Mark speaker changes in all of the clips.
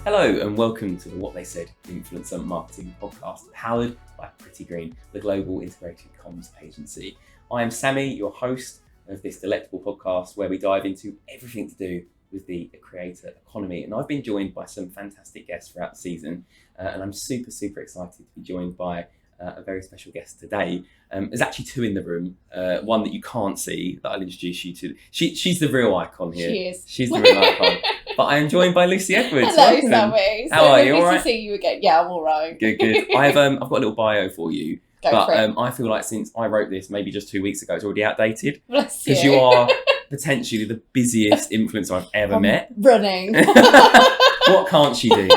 Speaker 1: Hello and welcome to the What They Said Influencer Marketing Podcast, powered by Pretty Green, the global integrated comms agency. I am Sammy, your host of this delectable podcast where we dive into everything to do with the creator economy. And I've been joined by some fantastic guests throughout the season, and I'm super excited to be joined by a very special guest today. There's actually two in the room, one that you can't see that I'll introduce you to. She's the real icon here.
Speaker 2: She is.
Speaker 1: She's the real icon. But I am joined by Lucy Edwards.
Speaker 2: Hello,
Speaker 1: Welcome.
Speaker 2: Sammy.
Speaker 1: How are you?
Speaker 2: Lovely
Speaker 1: All right?
Speaker 2: to see you again. Yeah, I'm all right.
Speaker 1: Good. I've got a little bio for you.
Speaker 2: Go for it.
Speaker 1: I feel like since I wrote this, maybe just 2 weeks ago, it's already outdated.
Speaker 2: Bless you.
Speaker 1: Because you are potentially the busiest influencer I've ever met.
Speaker 2: Running.
Speaker 1: What can't she do?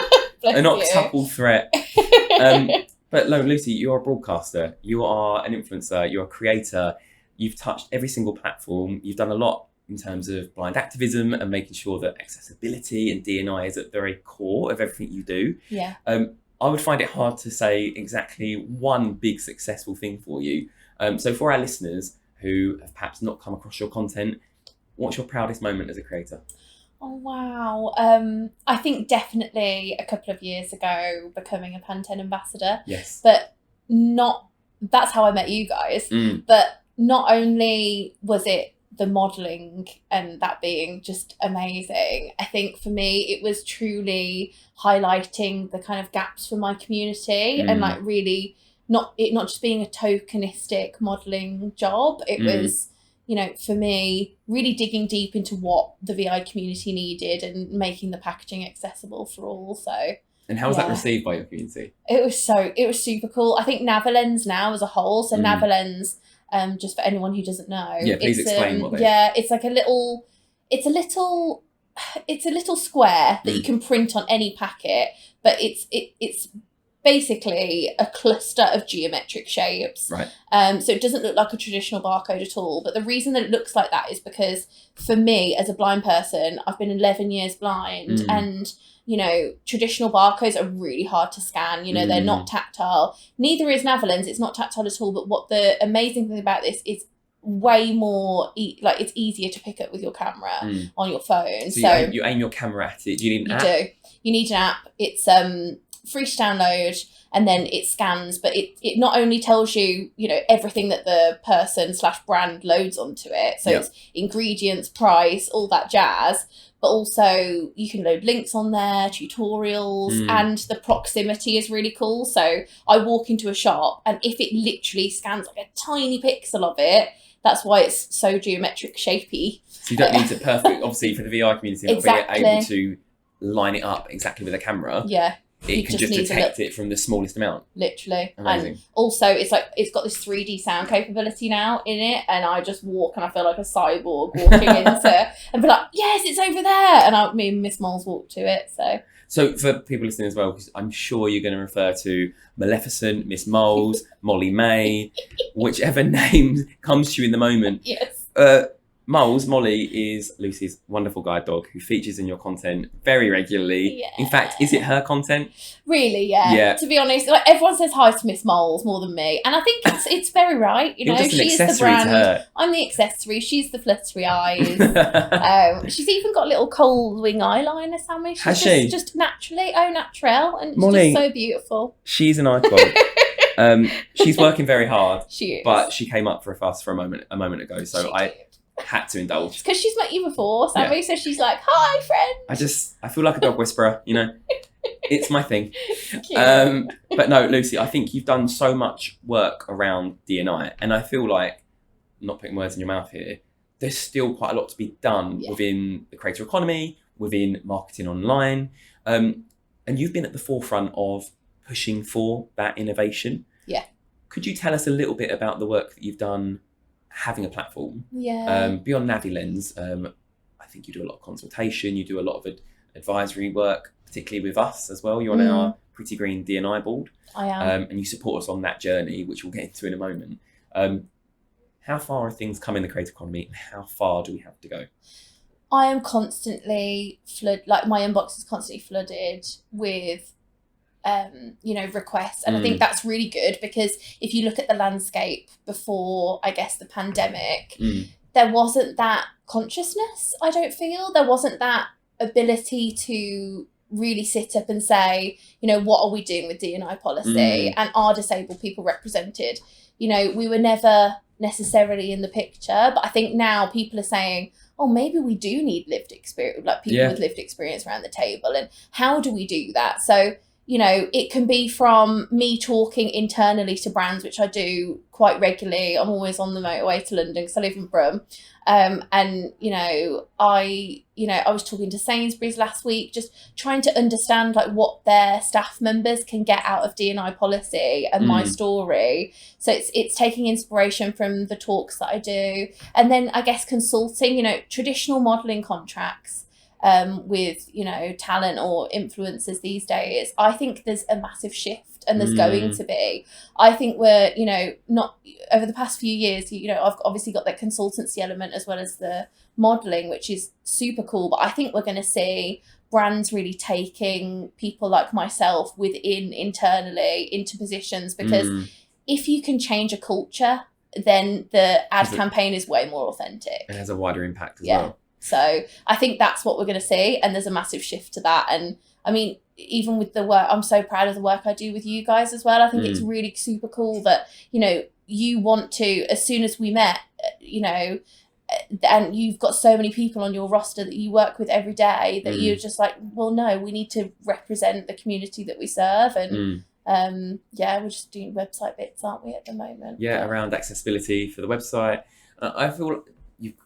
Speaker 2: Bless
Speaker 1: An
Speaker 2: you.
Speaker 1: octuple threat. But no, Lucy, you're a broadcaster. You are an influencer. You're a creator. You've touched every single platform. You've done a lot in terms of blind activism and making sure that accessibility and D&I is at the very core of everything you do.
Speaker 2: Yeah.
Speaker 1: I would find it hard to say exactly one big successful thing for you. So for our listeners who have perhaps not come across your content, what's your proudest moment as a creator?
Speaker 2: Oh, wow. I think definitely a couple of years ago becoming a Pantene ambassador.
Speaker 1: Yes.
Speaker 2: But that's how I met you guys. But not only was it the modelling and that being just amazing, I think for me it was truly highlighting the kind of gaps for my community and like really not just being a tokenistic modelling job. It was, you know, for me really digging deep into what the VI community needed and making the packaging accessible for all. So
Speaker 1: and how was that received by your community? It
Speaker 2: was super cool. I think Navalens now as a whole, so Navalens, just for anyone who doesn't know.
Speaker 1: Yeah, please explain what they are.
Speaker 2: Yeah, it's like a little square that you can print on any packet, but it's basically a cluster of geometric shapes.
Speaker 1: Right.
Speaker 2: So it doesn't look like a traditional barcode at all. But the reason that it looks like that is because for me, as a blind person, I've been 11 years blind and you know, traditional barcodes are really hard to scan. You know, they're not tactile. Neither is Navalens. It's not tactile at all. But what the amazing thing about this is way more, it's easier to pick up with your camera on your phone.
Speaker 1: So you aim your camera at it. Do you need an app?
Speaker 2: You do. You need an app. It's free to download, and then it scans, but it not only tells you, you know, everything that the person / brand loads onto it. So it's ingredients, price, all that jazz. But also you can load links on there, tutorials, and the proximity is really cool. So I walk into a shop and if it literally scans like a tiny pixel of it, that's why it's so geometric shapey.
Speaker 1: So you don't need to obviously for the VI community,
Speaker 2: exactly.
Speaker 1: Being able to line it up exactly with a camera.
Speaker 2: Yeah.
Speaker 1: It can just detect it from the smallest amount.
Speaker 2: Literally.
Speaker 1: Amazing.
Speaker 2: And also it's got this 3D sound capability now in it, and I just walk and I feel like a cyborg walking into and be like, yes, it's over there, and me and Miss Moles walk to it. So
Speaker 1: for people listening as well, because I'm sure you're going to refer to Maleficent, Miss Moles, Molly May, whichever name comes to you in the moment.
Speaker 2: Yes.
Speaker 1: Molly is Lucy's wonderful guide dog who features in your content very regularly.
Speaker 2: Yeah.
Speaker 1: In fact, is it her content?
Speaker 2: Really, yeah. To be honest, like everyone says hi to Miss Moles more than me, and I think it's very right. You know,
Speaker 1: just an
Speaker 2: she is the
Speaker 1: accessory
Speaker 2: brand.
Speaker 1: to her.
Speaker 2: I'm the accessory. She's the fluttery eyes. She's even got little cold wing eyeliner, Sammy.
Speaker 1: Has she?
Speaker 2: Just naturally, au naturel, and
Speaker 1: Molly,
Speaker 2: she's just so beautiful.
Speaker 1: She's an icon. She's working very hard.
Speaker 2: She is.
Speaker 1: But she came up for a fuss for a moment ago, so
Speaker 2: she
Speaker 1: I
Speaker 2: did.
Speaker 1: had to indulge.
Speaker 2: Because she's met you before, Sammy, so she's like, hi, friend.
Speaker 1: I feel like a dog whisperer, you know. It's my thing.
Speaker 2: Cute.
Speaker 1: But no, Lucy, I think you've done so much work around D&I, and I feel like, not putting words in your mouth here, there's still quite a lot to be done within the creator economy, within marketing online, and you've been at the forefront of pushing for that innovation.
Speaker 2: Yeah.
Speaker 1: Could you tell us a little bit about the work that you've done having a platform? Beyond Navilens, I think you do a lot of consultation, you do a lot of advisory work, particularly with us as well. You're on our Pretty Green D&I board.
Speaker 2: I am.
Speaker 1: And you support us on that journey, which we'll get into in a moment. How far are things come in the creative economy, and how far do we have to go?
Speaker 2: I am constantly my inbox is constantly flooded with requests, and I think that's really good, because if you look at the landscape before, I guess, the pandemic, there wasn't that consciousness. I don't feel there wasn't that ability to really sit up and say, you know, what are we doing with D&I policy, and are disabled people represented? You know, we were never necessarily in the picture, but I think now people are saying, oh, maybe we do need lived experience, like people with lived experience around the table, and how do we do that? So, you know, it can be from me talking internally to brands, which I do quite regularly. I'm always on the motorway to London because I live in Brum. And, you know, I was talking to Sainsbury's last week, just trying to understand like what their staff members can get out of D&I policy and my story. So it's taking inspiration from the talks that I do. And then I guess consulting, you know, traditional modelling contracts with, you know, talent or influencers these days. I think there's a massive shift, and there's going to be. I think we're, you know, not over the past few years, you know, I've obviously got that consultancy element as well as the modelling, which is super cool. But I think we're going to see brands really taking people like myself within internally into positions, because if you can change a culture, then the ad campaign is way more authentic.
Speaker 1: It has a wider impact as well.
Speaker 2: So I think that's what we're going to see, and there's a massive shift to that. And I mean, even with the work, I'm so proud of the work I do with you guys as well. I think it's really super cool that, you know, you want to, as soon as we met, you know, and you've got so many people on your roster that you work with every day that you're just like, well, no, we need to represent the community that we serve. And we're just doing website bits, aren't we, at the moment?
Speaker 1: Around accessibility for the website. I feel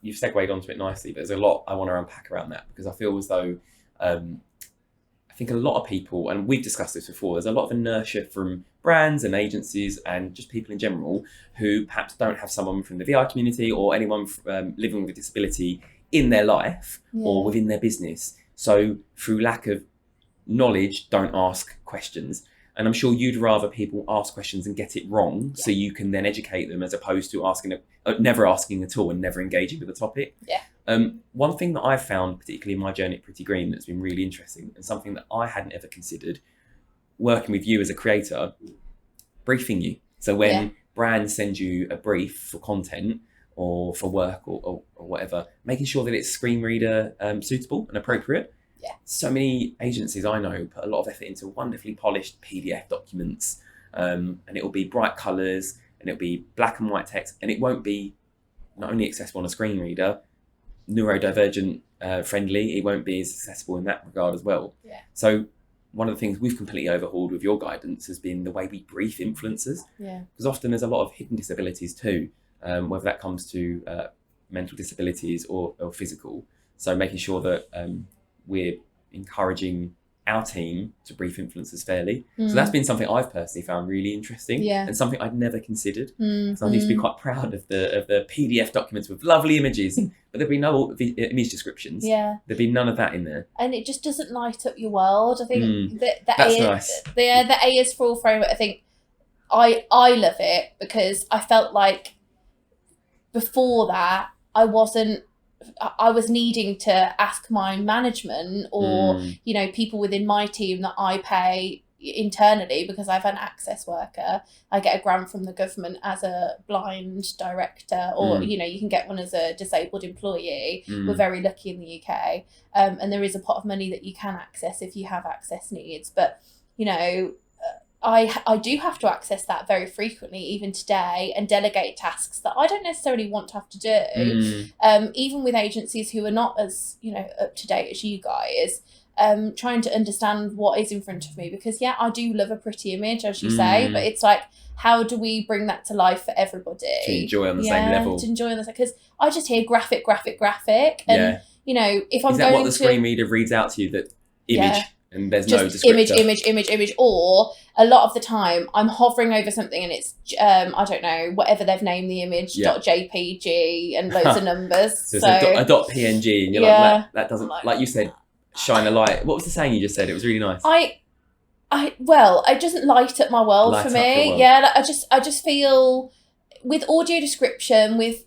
Speaker 1: you've segued onto it nicely, but there's a lot I want to unpack around that, because I feel as though I think a lot of people, and we've discussed this before, there's a lot of inertia from brands and agencies and just people in general who perhaps don't have someone from the VI community or anyone living with a disability in their life or within their business. So through lack of knowledge, don't ask questions. And I'm sure you'd rather people ask questions and get it wrong, so you can then educate them, as opposed to never asking at all and never engaging with the topic. One thing that I've found, particularly in my journey at Pretty Green, that's been really interesting, and something that I hadn't ever considered, working with you as a creator, briefing you. So when brands send you a brief for content or for work or whatever, making sure that it's screen reader suitable and appropriate. So many agencies I know put a lot of effort into wonderfully polished PDF documents, and it will be bright colours, and it'll be black and white text, and it won't be not only accessible on a screen reader, neurodivergent friendly, it won't be as accessible in that regard as well. So one of the things we've completely overhauled with your guidance has been the way we brief influencers, because often there's a lot of hidden disabilities too, whether that comes to mental disabilities or physical. So making sure that we're encouraging our team to brief influencers fairly. So that's been something I've personally found really interesting, and something I'd never considered. So I used to be quite proud of the PDF documents with lovely images, but there'd be no image descriptions. There'd be none of that in there,
Speaker 2: and it just doesn't light up your world. I think
Speaker 1: nice.
Speaker 2: The A is for all framework. I think I love it, because I felt like before that I was needing to ask my management or, you know, people within my team that I pay internally, because I've an access worker. I get a grant from the government as a blind director, or, you know, you can get one as a disabled employee. We're very lucky in the UK. And there is a pot of money that you can access if you have access needs. But, you know, I do have to access that very frequently, even today, and delegate tasks that I don't necessarily want to have to do. Even with agencies who are not as, you know, up to date as you guys, trying to understand what is in front of me, because I do love a pretty image, as you say, but it's like, how do we bring that to life for everybody
Speaker 1: to enjoy on the same level?
Speaker 2: To enjoy on the same, because I just hear graphic, and you know, if I'm
Speaker 1: is that
Speaker 2: going
Speaker 1: what the screen reader reads out to you, that image? And there's no
Speaker 2: just
Speaker 1: descriptor.
Speaker 2: image, or a lot of the time I'm hovering over something and it's I don't know, whatever they've named the image, .jpg and loads of numbers.
Speaker 1: So it's a .png, and you're like, that doesn't, like you said, shine a light. What was the saying you just said? It was really nice.
Speaker 2: It doesn't light up my world for me. Like I just feel with audio description, with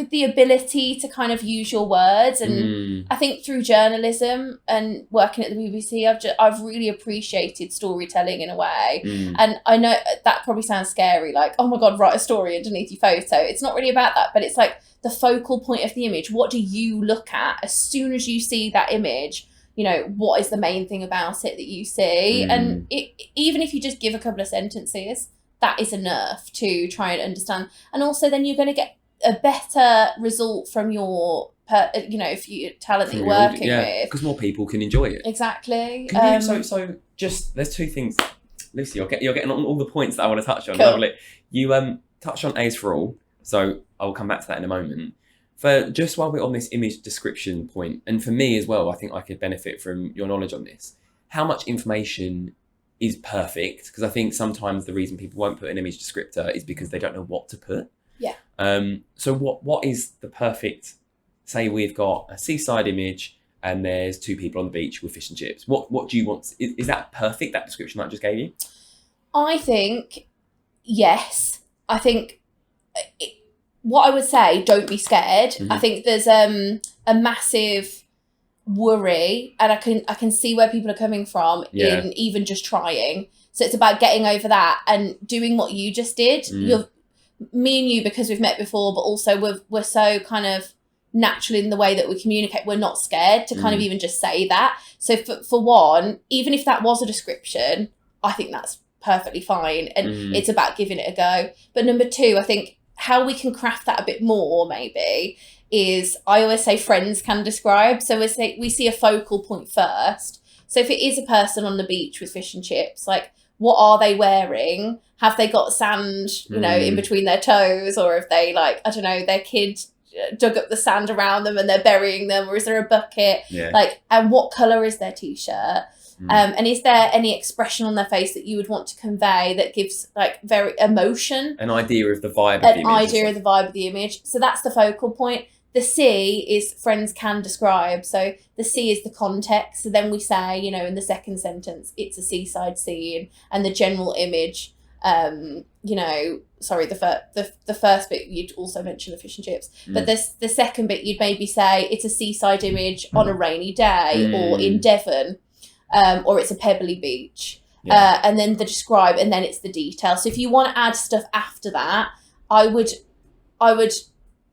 Speaker 2: the ability to kind of use your words, and I think through journalism and working at the BBC, I've really appreciated storytelling in a way. And I know that probably sounds scary, like, oh my God, write a story underneath your photo. It's not really about that, but it's like the focal point of the image. What do you look at as soon as you see that image? you know, what is the main thing about it that you see? And even if you just give a couple of sentences, that is enough to try and understand. And also then you're going to get a better result from your, you know, if you talent that you're working with.
Speaker 1: Because more people can enjoy it.
Speaker 2: Exactly.
Speaker 1: So just, there's two things. Lucy, you're getting on all the points that I want to touch on.
Speaker 2: Cool.
Speaker 1: Lovely. You touched on A's for all, so I'll come back to that in a moment. For just while we're on this image description point, and for me as well, I think I could benefit from your knowledge on this. How much information is perfect? Because I think sometimes the reason people won't put an image descriptor is because they don't know what to put.
Speaker 2: Yeah.
Speaker 1: So what is the perfect? Say we've got a seaside image and there's two people on the beach with fish and chips. What do you want? Is that perfect? That description that I just gave you?
Speaker 2: I think yes. I think. What I would say, don't be scared. I think there's a massive worry, and I can see where people are coming from in even just trying. So it's about getting over that and doing what you just did. Me and you, because we've met before, but also we're so kind of natural in the way that we communicate. We're not scared to kind of even just say that. So for one, even if that was a description, I think that's perfectly fine, and it's about giving it a go. But number two, I think how we can craft that a bit more maybe is, I always say friends can describe. So we see a focal point first. So if it is a person on the beach with fish and chips, like, what are they wearing? Have they got sand, you know, in between their toes? Or if they, like, I don't know, their kid dug up the sand around them and they're burying them? Or is there a bucket? Like, and what colour is their t-shirt? And is there any expression on their face that you would want to convey that gives, like, very emotion?
Speaker 1: An idea of the vibe of the image. An
Speaker 2: idea of the vibe of the image. So that's the focal point. The C is friends can describe. So the C is the context. So then we say, you know, in the second sentence, it's a seaside scene, and the general image, you know, sorry, the first bit, you'd also mention the fish and chips. But the second bit, you'd maybe say it's a seaside image on a rainy day or in Devon. Or it's a pebbly beach, and then the describe, and then it's the detail. So if you want to add stuff after that, I would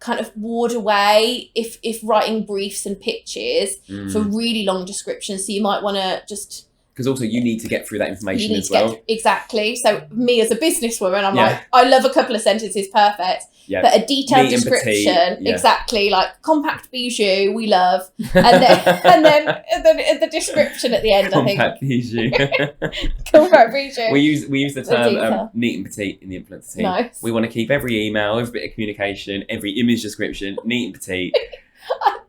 Speaker 2: kind of ward away if writing briefs and pitches for really long descriptions. So you might want to just,
Speaker 1: because also you need to get through that information as well.
Speaker 2: Exactly. So me as a businesswoman, I'm like, I love a couple of sentences, perfect. But a detailed description, exactly, like compact bijou, we love, and then the description at the end.
Speaker 1: Compact bijou.
Speaker 2: Compact bijou.
Speaker 1: We use the term neat and petite in the influencer team. Nice. We want to keep every email, every bit of communication, every image description neat and petite.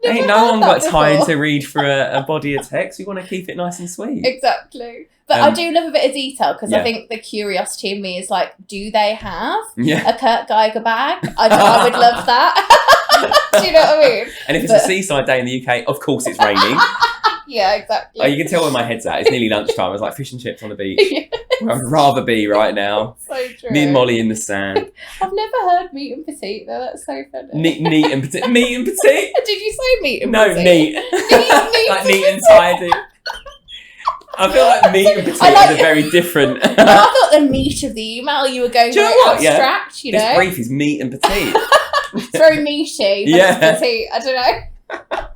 Speaker 1: Ain't no one got time to read for a body of text. We want to keep it nice and sweet.
Speaker 2: Exactly. But I do love a bit of detail, because I think the curiosity in me is like, do they have a Kurt Geiger bag? I would love that. Do you know what I mean?
Speaker 1: And if it's a seaside day in the UK, of course it's raining.
Speaker 2: Yeah, exactly.
Speaker 1: Oh, you can tell where my head's at. It's nearly lunchtime. I was like, fish and chips on the beach. Where I'd rather be right now.
Speaker 2: So true.
Speaker 1: Me and Molly in the sand.
Speaker 2: I've never heard meat and petite though. That's so funny.
Speaker 1: Neat and petite. Meat and petite?
Speaker 2: Did you say meat and
Speaker 1: petite? No, neat. Like neat and tidy. I feel like meat and petite is a very different.
Speaker 2: I thought the meat of the email you were going very abstract. You know,
Speaker 1: this brief is meat and petite.
Speaker 2: It's very meaty. Petite. I don't know.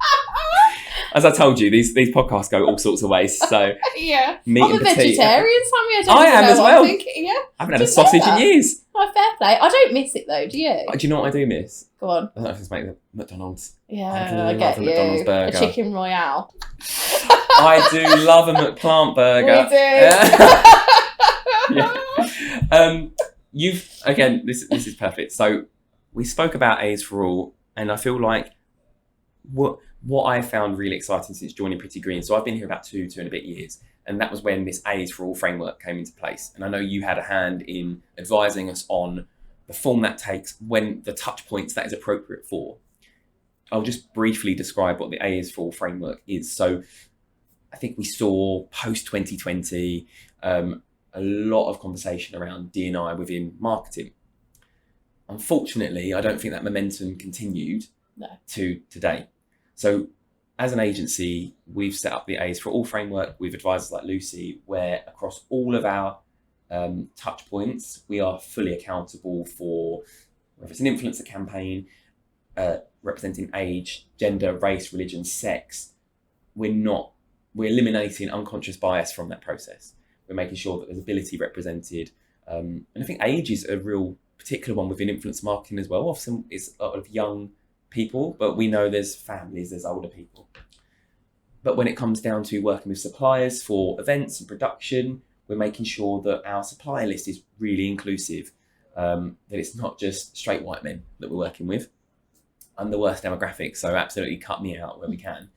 Speaker 1: As I told you, these podcasts go all sorts of ways. So meat
Speaker 2: I'm
Speaker 1: and
Speaker 2: a
Speaker 1: petite.
Speaker 2: vegetarian, Sammy.
Speaker 1: I am as well. I haven't had a sausage in years.
Speaker 2: Oh, fair play. I don't miss it though. Do you?
Speaker 1: Do you know what I do miss?
Speaker 2: Go on.
Speaker 1: I don't know if it's make the McDonald's.
Speaker 2: Yeah, I get you. McDonald's burger. A chicken royale.
Speaker 1: I do love a McPlant burger.
Speaker 2: We do.
Speaker 1: You've again. This is perfect. So we spoke about A's for all, and I feel like what I found really exciting since joining Pretty Green. So I've been here about two and a bit years, and that was when this A's for all framework came into place. And I know you had a hand in advising us on the form that takes, when the touch points that is appropriate for. I'll just briefly describe what the A's for all framework is. So I think we saw post 2020 a lot of conversation around D&I within marketing. Unfortunately, I don't think that momentum continued to today. So as an agency, we've set up the A's for all framework with advisors like Lucy, where across all of our touch points, we are fully accountable for whether it's an influencer campaign, representing age, gender, race, religion, sex. We're not we're eliminating unconscious bias from that process. We're making sure that there's ability represented. And I think age is a real particular one within influence marketing as well. Often it's a lot of young people, but we know there's families, there's older people. But when it comes down to working with suppliers for events and production, we're making sure that our supplier list is really inclusive, that it's not just straight white men that we're working with. I'm the worst demographic, so absolutely cut me out where we can.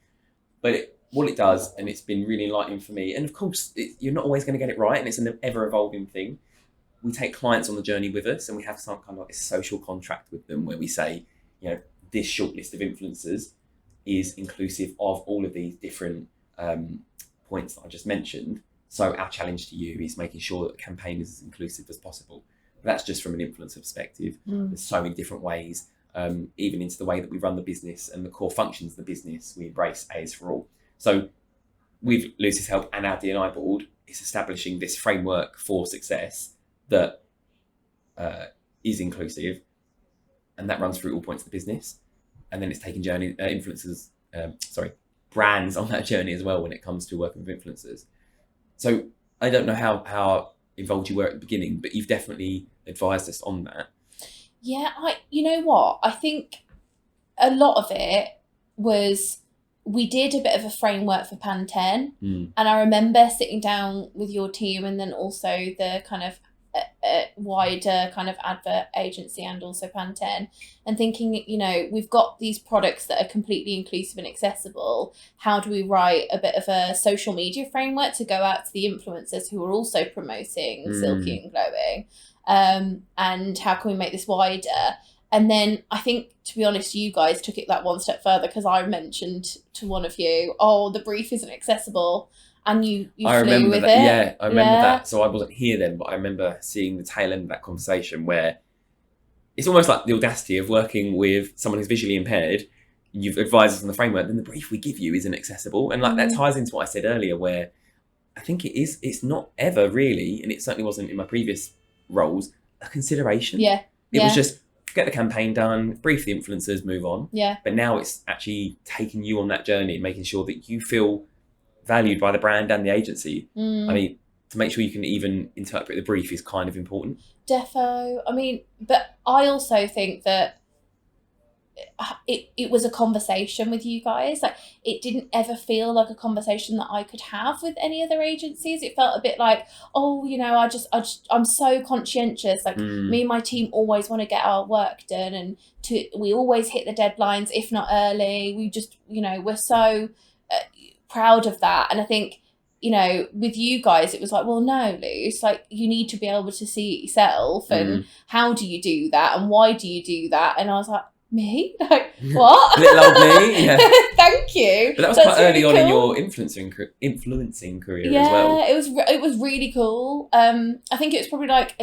Speaker 1: But what it does, and it's been really enlightening for me, and of course, you're not always going to get it right, and it's an ever-evolving thing. We take clients on the journey with us, and we have some kind of like a social contract with them where we say, this short list of influencers is inclusive of all of these different points that I just mentioned. So our challenge to you is making sure that the campaign is as inclusive as possible. But that's just from an influencer perspective. There's so many different ways, even into the way that we run the business and the core functions of the business. We embrace A is for all. So with Lucy's help and our D&I board, it's establishing this framework for success that is inclusive, and that runs through all points of the business. And then it's taking brands on that journey as well when it comes to working with influencers. So I don't know how involved you were at the beginning, but you've definitely advised us on that.
Speaker 2: Yeah, you know what? I think a lot of it was, we did a bit of a framework for Pan 10. And I remember sitting down with your team and then also the kind of wider kind of advert agency and also Pan 10, and thinking, we've got these products that are completely inclusive and accessible. How do we write a bit of a social media framework to go out to the influencers who are also promoting Silky and Glowing? And how can we make this wider? And then I think, to be honest, you guys took it that one step further, because I mentioned to one of you, the brief isn't accessible. And you flew with it.
Speaker 1: Yeah, I remember that. So I wasn't here then, but I remember seeing the tail end of that conversation where it's almost like the audacity of working with someone who's visually impaired. You've advised us on the framework, then the brief we give you isn't accessible. And that ties into what I said earlier, where I think it's not ever really, and it certainly wasn't in my previous roles, a consideration.
Speaker 2: Yeah.
Speaker 1: It was just get the campaign done, brief the influencers, move on.
Speaker 2: Yeah.
Speaker 1: But now it's actually taking you on that journey, making sure that you feel valued by the brand and the agency. I mean, to make sure you can even interpret the brief is kind of important.
Speaker 2: Defo. I mean, but I also think that it was a conversation with you guys. Like, it didn't ever feel like a conversation that I could have with any other agencies. It felt a bit like, I'm so conscientious. Like, me and my team always want to get our work done, and we always hit the deadlines, if not early. We just, we're so proud of that. And I think, with you guys, it was like, well, no, Luce, like, you need to be able to see it yourself, and how do you do that, and why do you do that? And I was like, me? Like, what?
Speaker 1: Little old me, yeah.
Speaker 2: Thank you.
Speaker 1: But that was quite early on in your influencing career as well.
Speaker 2: Yeah, it was really cool. I think it was probably like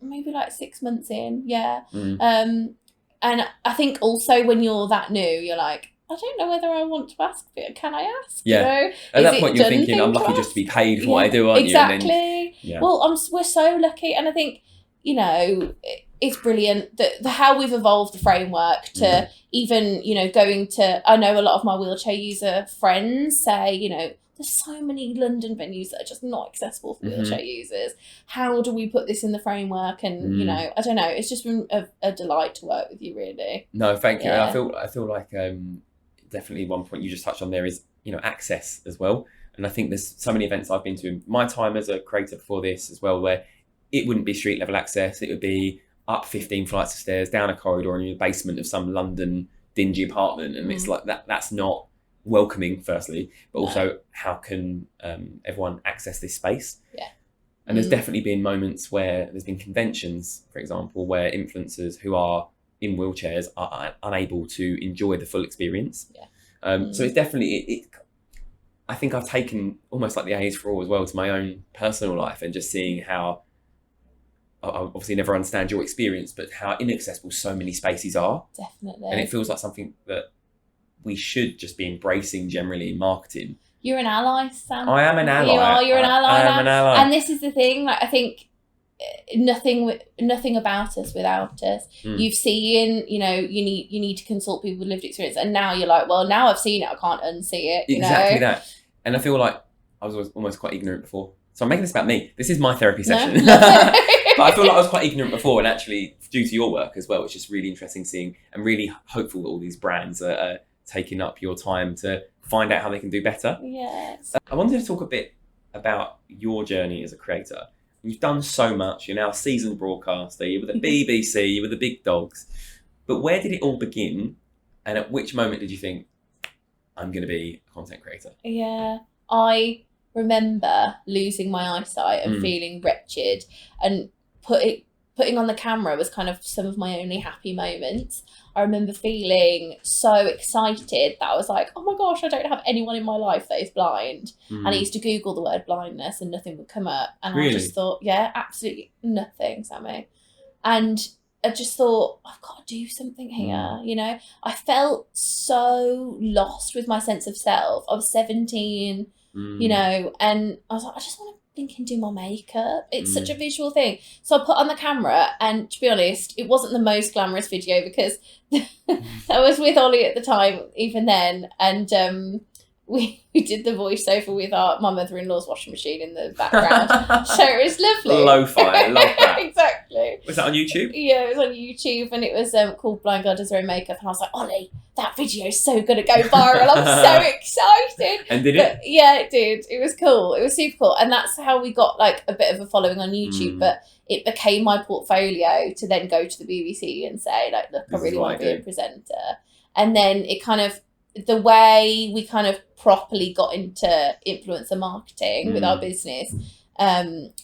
Speaker 2: maybe 6 months in, yeah. And I think also when you're that new, you're like, I don't know whether I want to ask, but can I ask?
Speaker 1: Yeah. At that point, you're thinking, I'm lucky just to be paid for what I do, aren't you?
Speaker 2: Exactly. Well, we're so lucky, and I think, it's brilliant that how we've evolved the framework to even, going to, I know a lot of my wheelchair user friends say, there's so many London venues that are just not accessible for wheelchair users. How do we put this in the framework? And, I don't know, it's just been a delight to work with you, really.
Speaker 1: No, thank you. And I feel like definitely one point you just touched on there is, access as well. And I think there's so many events I've been to in my time as a creator before this as well, where it wouldn't be street level access. It would be up 15 flights of stairs, down a corridor, and in the basement of some London dingy apartment. And it's like that's not welcoming, firstly, but also how can everyone access this space?
Speaker 2: Yeah.
Speaker 1: And there's definitely been moments where there's been conventions, for example, where influencers who are in wheelchairs are unable to enjoy the full experience.
Speaker 2: Yeah.
Speaker 1: So it's definitely, I think I've taken almost like the A's for all as well to my own personal life, and just seeing how, I obviously never understand your experience, but how inaccessible so many spaces are.
Speaker 2: Definitely.
Speaker 1: And it feels like something that we should just be embracing generally in marketing.
Speaker 2: You're an ally, Sam.
Speaker 1: I am an ally.
Speaker 2: You are. You're an ally.
Speaker 1: I am an ally.
Speaker 2: And this is the thing. Like, I think nothing about us without us. You've seen, you need to consult people with lived experience, and now you're like, well, now I've seen it, I can't unsee it.
Speaker 1: Exactly that. And I feel like I was almost quite ignorant before. So I'm making this about me. This is my therapy session.
Speaker 2: No.
Speaker 1: But I feel like I was quite ignorant before, and actually, due to your work as well, it's just really interesting seeing, and really hopeful that all these brands are taking up your time to find out how they can do better.
Speaker 2: Yes.
Speaker 1: I wanted to talk a bit about your journey as a creator. You've done so much. You're now a seasoned broadcaster. You're with the BBC. You're with the big dogs. But where did it all begin? And at which moment did you think, I'm going to be a content creator?
Speaker 2: Yeah. I remember losing my eyesight and feeling wretched, and putting on the camera was kind of some of my only happy moments. I remember feeling so excited that I was like, oh my gosh, I don't have anyone in my life that is blind. And I used to Google the word blindness and nothing would come up. And
Speaker 1: Really?
Speaker 2: I just thought, yeah, absolutely nothing, Sammy. And I just thought, I've got to do something here, you know? I felt so lost with my sense of self. I was 17, you know, and I was like, I just want to blink and do my makeup. It's such a visual thing. So I put on the camera, and to be honest, it wasn't the most glamorous video because I was with Ollie at the time, even then, and we did the voiceover with my mother-in-law's washing machine in the background. So it was lovely.
Speaker 1: Lo-fi, I love that.
Speaker 2: Exactly.
Speaker 1: Was that on YouTube?
Speaker 2: Yeah, it was on YouTube, and it was called Blind Girl Does Her Own Makeup, and I was like, Ollie, that video is so going to go viral. I'm so excited.
Speaker 1: And did
Speaker 2: but,
Speaker 1: it?
Speaker 2: Yeah, it did. It was cool. It was super cool. And that's how we got like a bit of a following on YouTube, but it became my portfolio to then go to the BBC and say, like, look, I really want to be a presenter. And then it kind of, the way we kind of properly got into influencer marketing with our business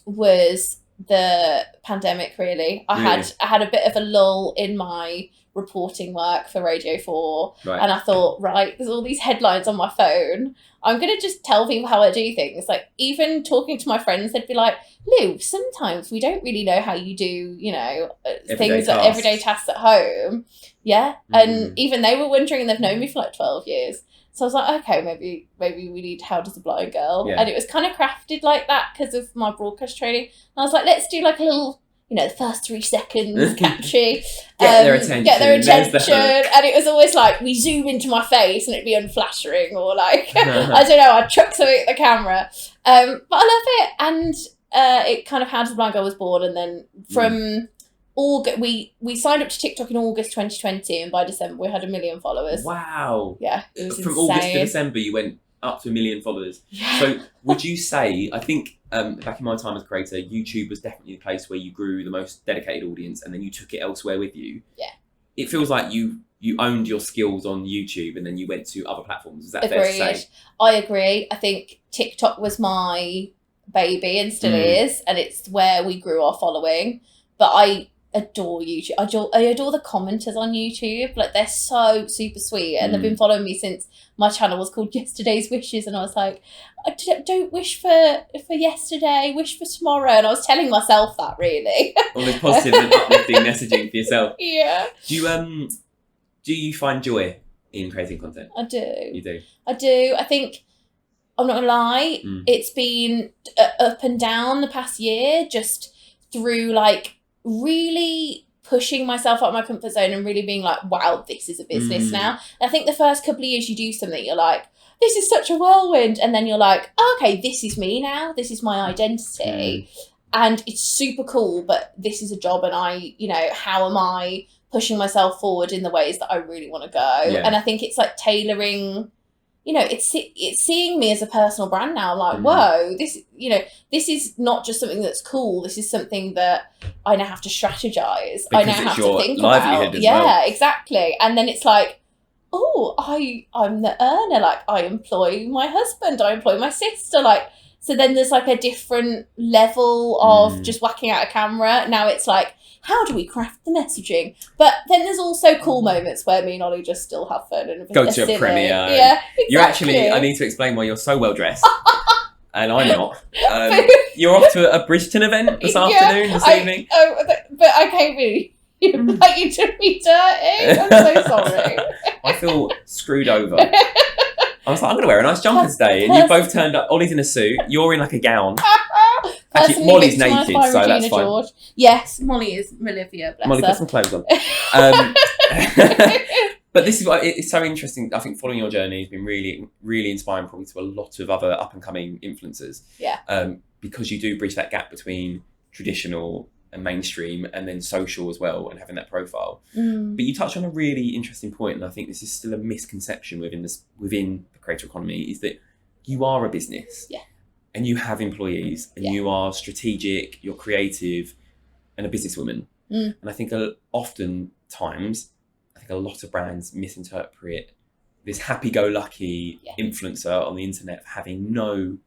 Speaker 2: was the pandemic, really. I had a bit of a lull in my reporting work for Radio 4, and I thought, right, there's all these headlines on my phone. I'm going to just tell people how I do things. Like, even talking to my friends, they'd be like, Lou, sometimes we don't really know how you do, you know, everyday tasks at home. Yeah. And even they were wondering, they've known me for like 12 years. So I was like, okay, maybe we need How Does a Blind Girl? Yeah. And it was kind of crafted like that because of my broadcast training. And I was like, let's do like a little, you know, the first 3 seconds catchy.
Speaker 1: Get their attention.
Speaker 2: And it was always like, we zoom into my face and it'd be unflattering, or like, I don't know, I'd chuck something at the camera. But I love it. And it kind of, How Does a Blind Girl was born. And then from August, we signed up to TikTok in August 2020, and by December we had 1 million followers.
Speaker 1: Wow.
Speaker 2: Yeah, it was
Speaker 1: From
Speaker 2: insane.
Speaker 1: August to December you went up to 1 million followers.
Speaker 2: Yeah.
Speaker 1: So would you say, I think back in my time as creator, YouTube was definitely the place where you grew the most dedicated audience, and then you took it elsewhere with you.
Speaker 2: Yeah.
Speaker 1: It feels like you owned your skills on YouTube and then you went to other platforms. Is that fair to say?
Speaker 2: I agree. I think TikTok was my baby and still is, and it's where we grew our following. But I adore YouTube. I adore the commenters on YouTube. Like, they're so super sweet, and they've been following me since my channel was called Yesterday's Wishes, and I was like, don't wish for yesterday, wish for tomorrow. And I was telling myself that, really.
Speaker 1: All this positive and uplifting messaging for yourself.
Speaker 2: Yeah.
Speaker 1: Do you find joy in creating content?
Speaker 2: I do.
Speaker 1: You do?
Speaker 2: I do. I think, I'm not gonna lie, it's been up and down the past year, just through like really pushing myself out of my comfort zone and really being like, wow, this is a business now. And I think the first couple of years you do something, you're like, this is such a whirlwind. And then you're like, oh, okay, this is me now. This is my identity. And it's super cool, but this is a job, and how am I pushing myself forward in the ways that I really want to go? Yeah. And I think it's like tailoring, it's seeing me as a personal brand now. I'm like, whoa, this is not just something that's cool. This is something that I now have to strategize.
Speaker 1: Because
Speaker 2: I now have to think about. Yeah, exactly. And then it's like, oh, I'm the earner. Like, I employ my husband. I employ my sister. Like, so then there's like a different level of just whacking out a camera. Now it's like, how do we craft the messaging? But then there's also cool moments where me and Ollie just still have fun and
Speaker 1: go to a premiere.
Speaker 2: Yeah, exactly.
Speaker 1: You're actually, I need to explain why you're so well dressed. And I'm not. You're off to a Bridgeton event this afternoon, this evening.
Speaker 2: But I came in. Like, you took me dirty. I'm so sorry.
Speaker 1: I feel screwed over. I was like, I'm going to wear a nice jumper today. And you both turned up. Ollie's in a suit. You're in like a gown. Actually, Molly's naked, so that's fine. George.
Speaker 2: Yes, Molly is Olivia. Bless
Speaker 1: Molly,
Speaker 2: her.
Speaker 1: put some clothes on. But this is why it's so interesting. I think following your journey has been really, really inspiring, probably to a lot of other up and coming influencers.
Speaker 2: Yeah.
Speaker 1: Because you do bridge that gap between traditional and mainstream, and then social as well, and having that profile. But you touched on a really interesting point, and I think this is still a misconception within the creator economy, is that you are a business.
Speaker 2: Yeah.
Speaker 1: And you have employees, and you are strategic, you're creative, and a businesswoman. And I think oftentimes, a lot of brands misinterpret this happy-go-lucky influencer on the internet for having no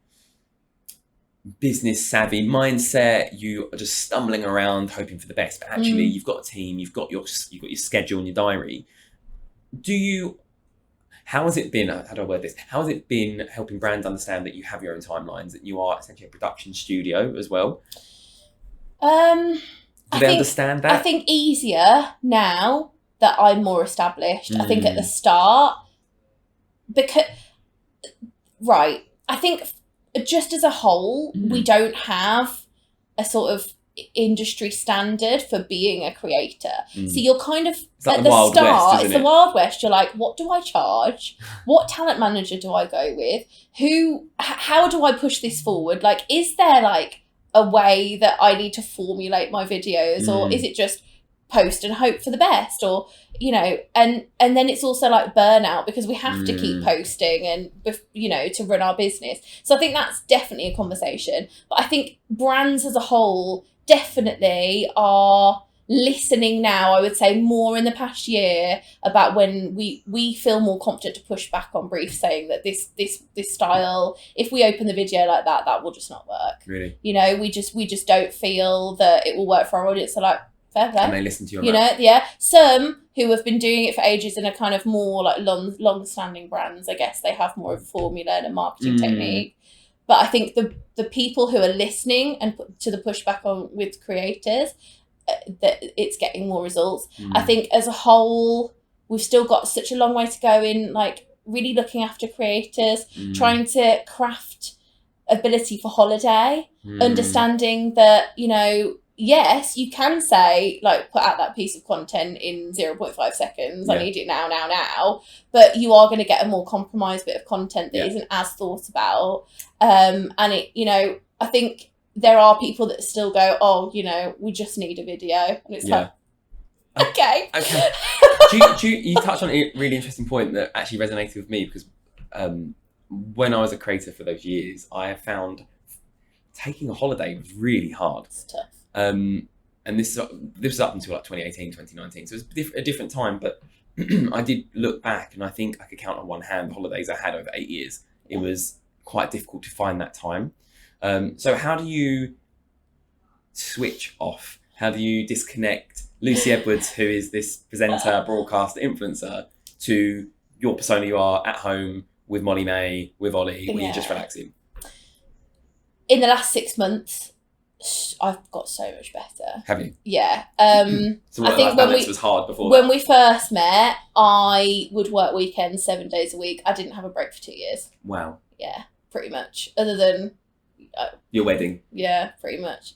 Speaker 1: business savvy mindset. You are just stumbling around hoping for the best, but actually you've got a team, you've got your schedule and your diary. How has it been, how do I word this? How has it been helping brands understand that you have your own timelines, that you are essentially a production studio as well? Do they understand that?
Speaker 2: I think easier now that I'm more established. I think at the start, I think just as a whole, we don't have a sort of industry standard for being a creator. So you're kind of at the start, it's the Wild West. You're like, what do I charge? What talent manager do I go with? How do I push this forward? Like, is there like a way that I need to formulate my videos, or is it just post and hope for the best, or and then it's also like burnout, because we have to keep posting and to run our business. So I think that's definitely a conversation, but I think brands as a whole definitely are listening now, I would say more in the past year, about when we feel more confident to push back on briefs saying that this style, if we open the video like that will just not work.
Speaker 1: Really?
Speaker 2: We just don't feel that it will work for our audience. So like, fair play.
Speaker 1: And they listen to your
Speaker 2: yeah. Some who have been doing it for ages and are kind of more like long-standing brands, I guess they have more of a formula and a marketing technique. But I think the people who are listening and to the pushback on with creators, that it's getting more results. I think as a whole, we've still got such a long way to go in like really looking after creators, trying to craft ability for holiday, understanding that, yes, you can say, like, put out that piece of content in 0.5 seconds. I need it now. But you are going to get a more compromised bit of content that isn't as thought about. And it, I think there are people that still go, oh, we just need a video. And it's like, okay.
Speaker 1: You touched on a really interesting point that actually resonated with me, because when I was a creator for those years, I found taking a holiday was really hard.
Speaker 2: It's tough.
Speaker 1: And this was up until like 2018, 2019. So it was a different time, but I did look back, and I think I could count on one hand the holidays I had over 8 years. It was quite difficult to find that time. So how do you switch off? How do you disconnect Lucy Edwards, who is this presenter, broadcaster, influencer, to your persona you are at home with Molly May, with Ollie, when you're just relaxing?
Speaker 2: In the last 6 months, I've got so much better.
Speaker 1: Have you?
Speaker 2: Yeah.
Speaker 1: So I think balance was hard before
Speaker 2: when we first met, I would work weekends 7 days a week. I didn't have a break for 2 years.
Speaker 1: Wow.
Speaker 2: Yeah, pretty much. Other than
Speaker 1: your wedding.
Speaker 2: Yeah, pretty much.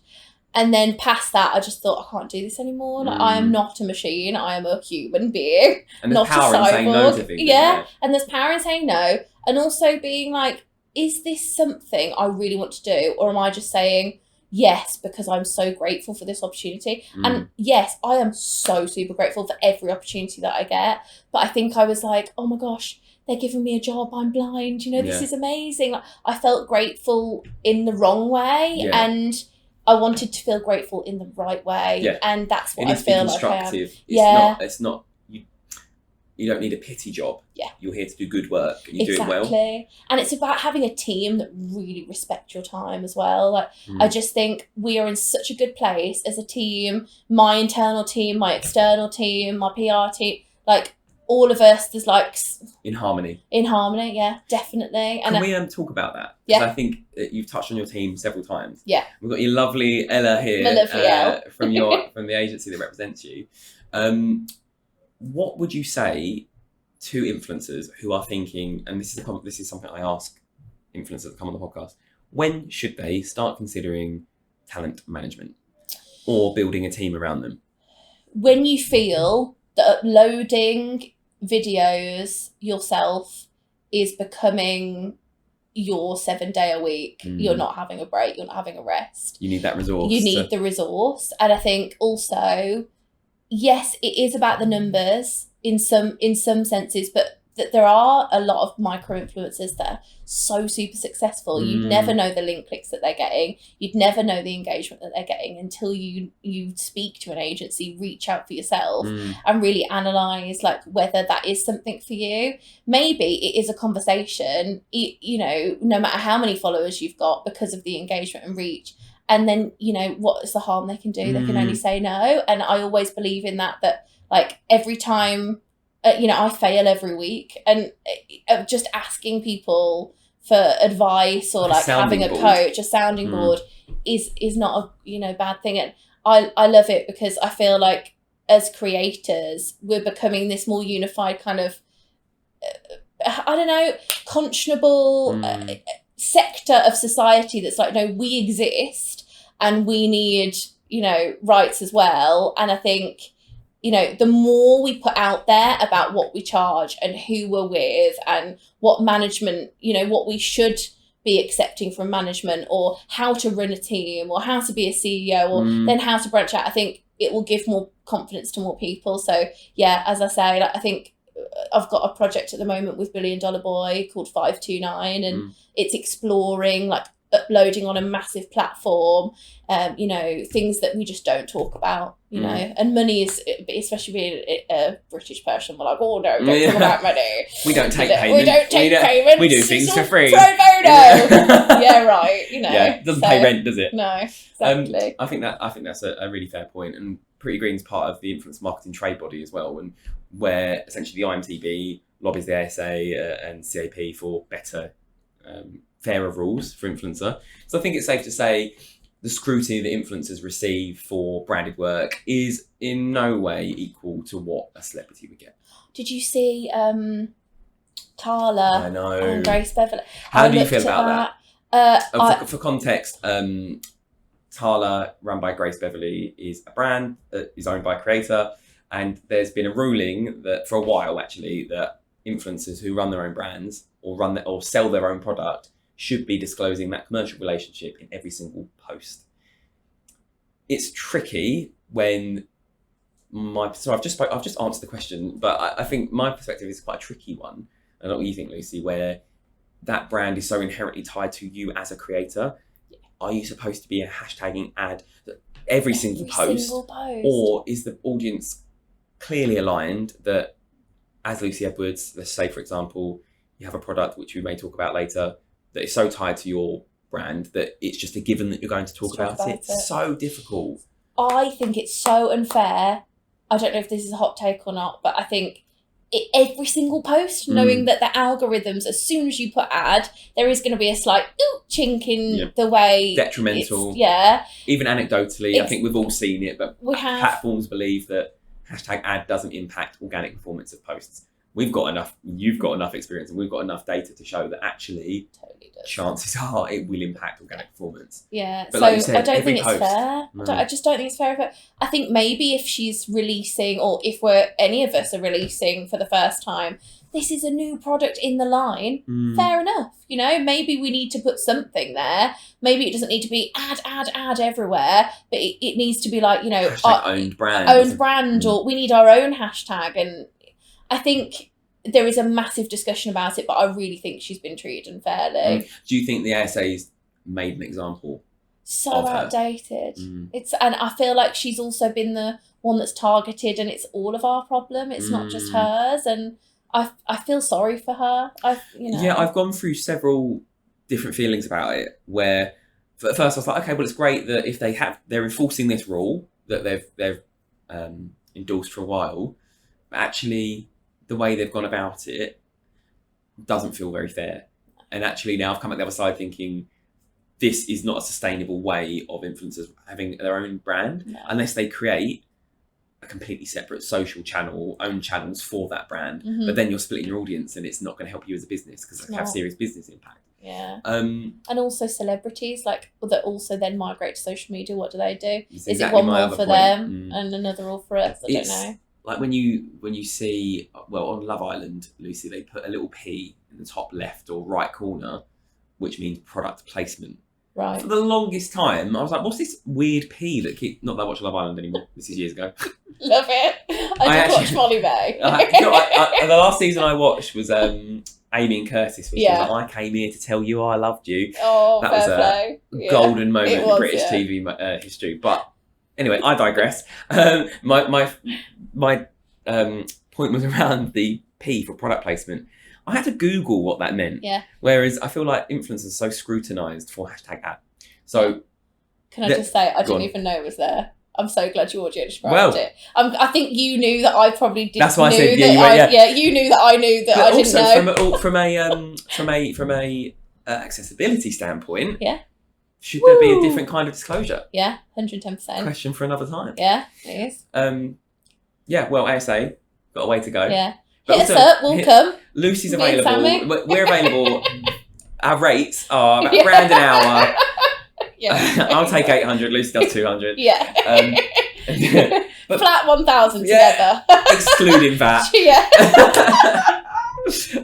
Speaker 2: And then past that, I just thought, I can't do this anymore. Like, I am not a machine. I am a human being,
Speaker 1: and there's
Speaker 2: not
Speaker 1: power
Speaker 2: a cyborg.
Speaker 1: In saying no to things,
Speaker 2: yeah, and there's power in saying no, and also being like, is this something I really want to do, or am I just saying yes because I'm so grateful for this opportunity? And yes, I am so super grateful for every opportunity that I get. But I think I was like, oh my gosh, they're giving me a job. I'm blind. This is amazing. Like, I felt grateful in the wrong way, and I wanted to feel grateful in the right way, and that's what I feel like I am.
Speaker 1: It's not. You don't need a pity job.
Speaker 2: Yeah.
Speaker 1: You're here to do good work, and you do it well.
Speaker 2: Exactly. And it's about having a team that really respect your time as well. Like, I just think we are in such a good place as a team. My internal team, my external team, my PR team, like all of us, there's like
Speaker 1: in harmony.
Speaker 2: Yeah, definitely. And
Speaker 1: can we talk about that? Because I think you've touched on your team several times.
Speaker 2: Yeah.
Speaker 1: We've got your lovely Ella here,
Speaker 2: my lovely Elle.
Speaker 1: from the agency that represents you. What would you say to influencers who are thinking, and this is something I ask influencers that come on the podcast, when should they start considering talent management or building a team around them?
Speaker 2: When you feel that uploading videos yourself is becoming your 7 day a week. You're not having a break, you're not having a rest.
Speaker 1: You need that resource.
Speaker 2: You need the resource. And I think also, yes, it is about the numbers in some senses, but that there are a lot of micro influencers that are so super successful. You'd never know the link clicks that they're getting. You'd never know the engagement that they're getting until you speak to an agency, reach out for yourself and really analyze like whether that is something for you. Maybe it is a conversation, you know, no matter how many followers you've got, because of the engagement and reach. And then, you know, what is the harm they can do? They can only say no. And I always believe in that like every time, you know, I fail every week, and just asking people for advice or like having a coach, a sounding board is not a, you know, bad thing. And I love it because I feel like as creators, we're becoming this more unified kind of, I don't know, conscionable sector of society that's like, no, we exist and we need, you know, rights as well. And I think, you know, the more we put out there about what we charge and who we're with and what management, you know, what we should be accepting from management, or how to run a team, or how to be a CEO, or then how to branch out, I think it will give more confidence to more people. So yeah, as I say, like, I think I've got a project at the moment with $1 Billion Boy called 529, and it's exploring like uploading on a massive platform, you know, things that we just don't talk about, you know, and money is, especially being a British person, we're like, oh no, don't talk about money.
Speaker 1: We don't take payment.
Speaker 2: We don't take payment.
Speaker 1: We do things for free.
Speaker 2: Pro bono. Yeah, right. You know.
Speaker 1: Yeah, it doesn't pay rent, does it?
Speaker 2: No, exactly.
Speaker 1: I think that's a really fair point. And Pretty Green's part of the influence marketing trade body as well, and where essentially the IMTB lobbies the ASA and CAP for better, fairer rules for influencer. So I think it's safe to say the scrutiny that influencers receive for branded work is in no way equal to what a celebrity would get.
Speaker 2: Did you see Tala and Grace Beverley?
Speaker 1: How do you feel about that? For context, Tala, run by Grace Beverley, is a brand that is owned by a creator, and there's been a ruling that for a while actually that influencers who run their own brands or sell their own product should be disclosing that commercial relationship in every single post. It's tricky when I've just answered the question, but I think my perspective is quite a tricky one. I don't know what you think, Lucy, where that brand is so inherently tied to you as a creator. Are you supposed to be a hashtagging ad every single post? Or is the audience clearly aligned that, as Lucy Edwards, let's say, for example, you have a product which we may talk about later that is so tied to your brand that it's just a given that you're going to talk about it? It's so difficult.
Speaker 2: I think it's so unfair. I don't know if this is a hot take or not, but I think every single post, knowing that the algorithms, as soon as you put ad, there is going to be a slight chink in the way.
Speaker 1: Detrimental. Even anecdotally, I think we've all seen it, but platforms believe that hashtag ad doesn't impact organic performance of posts. You've got enough experience, and we've got enough data to show that actually chances are it will impact organic performance. Yeah, but so like you said,
Speaker 2: I don't think it's fair. No. I just don't think it's fair. But I think maybe if she's releasing, or if any of us are releasing for the first time, this is a new product in the line, fair enough. You know, maybe we need to put something there. Maybe it doesn't need to be ad everywhere, but it needs to be like, you know,
Speaker 1: owned brand,
Speaker 2: or we need our own hashtag. And I think there is a massive discussion about it, but I really think she's been treated unfairly.
Speaker 1: Do you think the ASA's made an example?
Speaker 2: So outdated. And I feel like she's also been the one that's targeted, and it's all of our problem. It's not just hers, and I feel sorry for her. Yeah,
Speaker 1: I've gone through several different feelings about it. Where at first I was like, okay, well, it's great that if they're enforcing this rule that they've endorsed for a while, but actually the way they've gone about it doesn't feel very fair. And actually now I've come at the other side thinking this is not a sustainable way of influencers having their own brand unless they create a completely separate social channel, own channels for that brand. But then you're splitting your audience, and it's not going to help you as a business because it have serious business impact.
Speaker 2: Yeah. And also celebrities that also then migrate to social media. What do they do? Is it one more for them and another all for us? I don't know.
Speaker 1: like when you see, well, on Love Island, Lucy, they put a little P in the top left or right corner, which means product placement.
Speaker 2: Right.
Speaker 1: For the longest time, I was like, what's this weird P that not that I watch Love Island anymore. This is years ago.
Speaker 2: Love it. I did watch Molly May.
Speaker 1: The last season I watched was Amy and Curtis, which was like, I came here to tell you I loved you.
Speaker 2: Oh,
Speaker 1: that
Speaker 2: fair
Speaker 1: was
Speaker 2: play.
Speaker 1: a golden moment in British TV history. But anyway, I digress. My point was around the P for product placement. I had to Google what that meant.
Speaker 2: Yeah.
Speaker 1: Whereas I feel like influencers are so scrutinised for #ad. So
Speaker 2: can I just say, I didn't even know it was there. I'm so glad you audio described it. I think you knew that I probably didn't.
Speaker 1: That's why I said,
Speaker 2: you knew that I knew that I didn't know.
Speaker 1: From a accessibility standpoint, should
Speaker 2: Woo.
Speaker 1: there be a different kind of disclosure?
Speaker 2: Yeah, 110%.
Speaker 1: Question for another time.
Speaker 2: Yeah, it is.
Speaker 1: Well, ASA, got a way to go.
Speaker 2: Yeah.
Speaker 1: But
Speaker 2: hit us up, we'll come.
Speaker 1: Lucy's
Speaker 2: Me and
Speaker 1: available. We're available. Our rates are about £1,000 an hour.
Speaker 2: Yeah.
Speaker 1: I'll take 800. Lucy does 200.
Speaker 2: Yeah.
Speaker 1: But,
Speaker 2: flat 1,000 together.
Speaker 1: Excluding VAT.
Speaker 2: Yeah.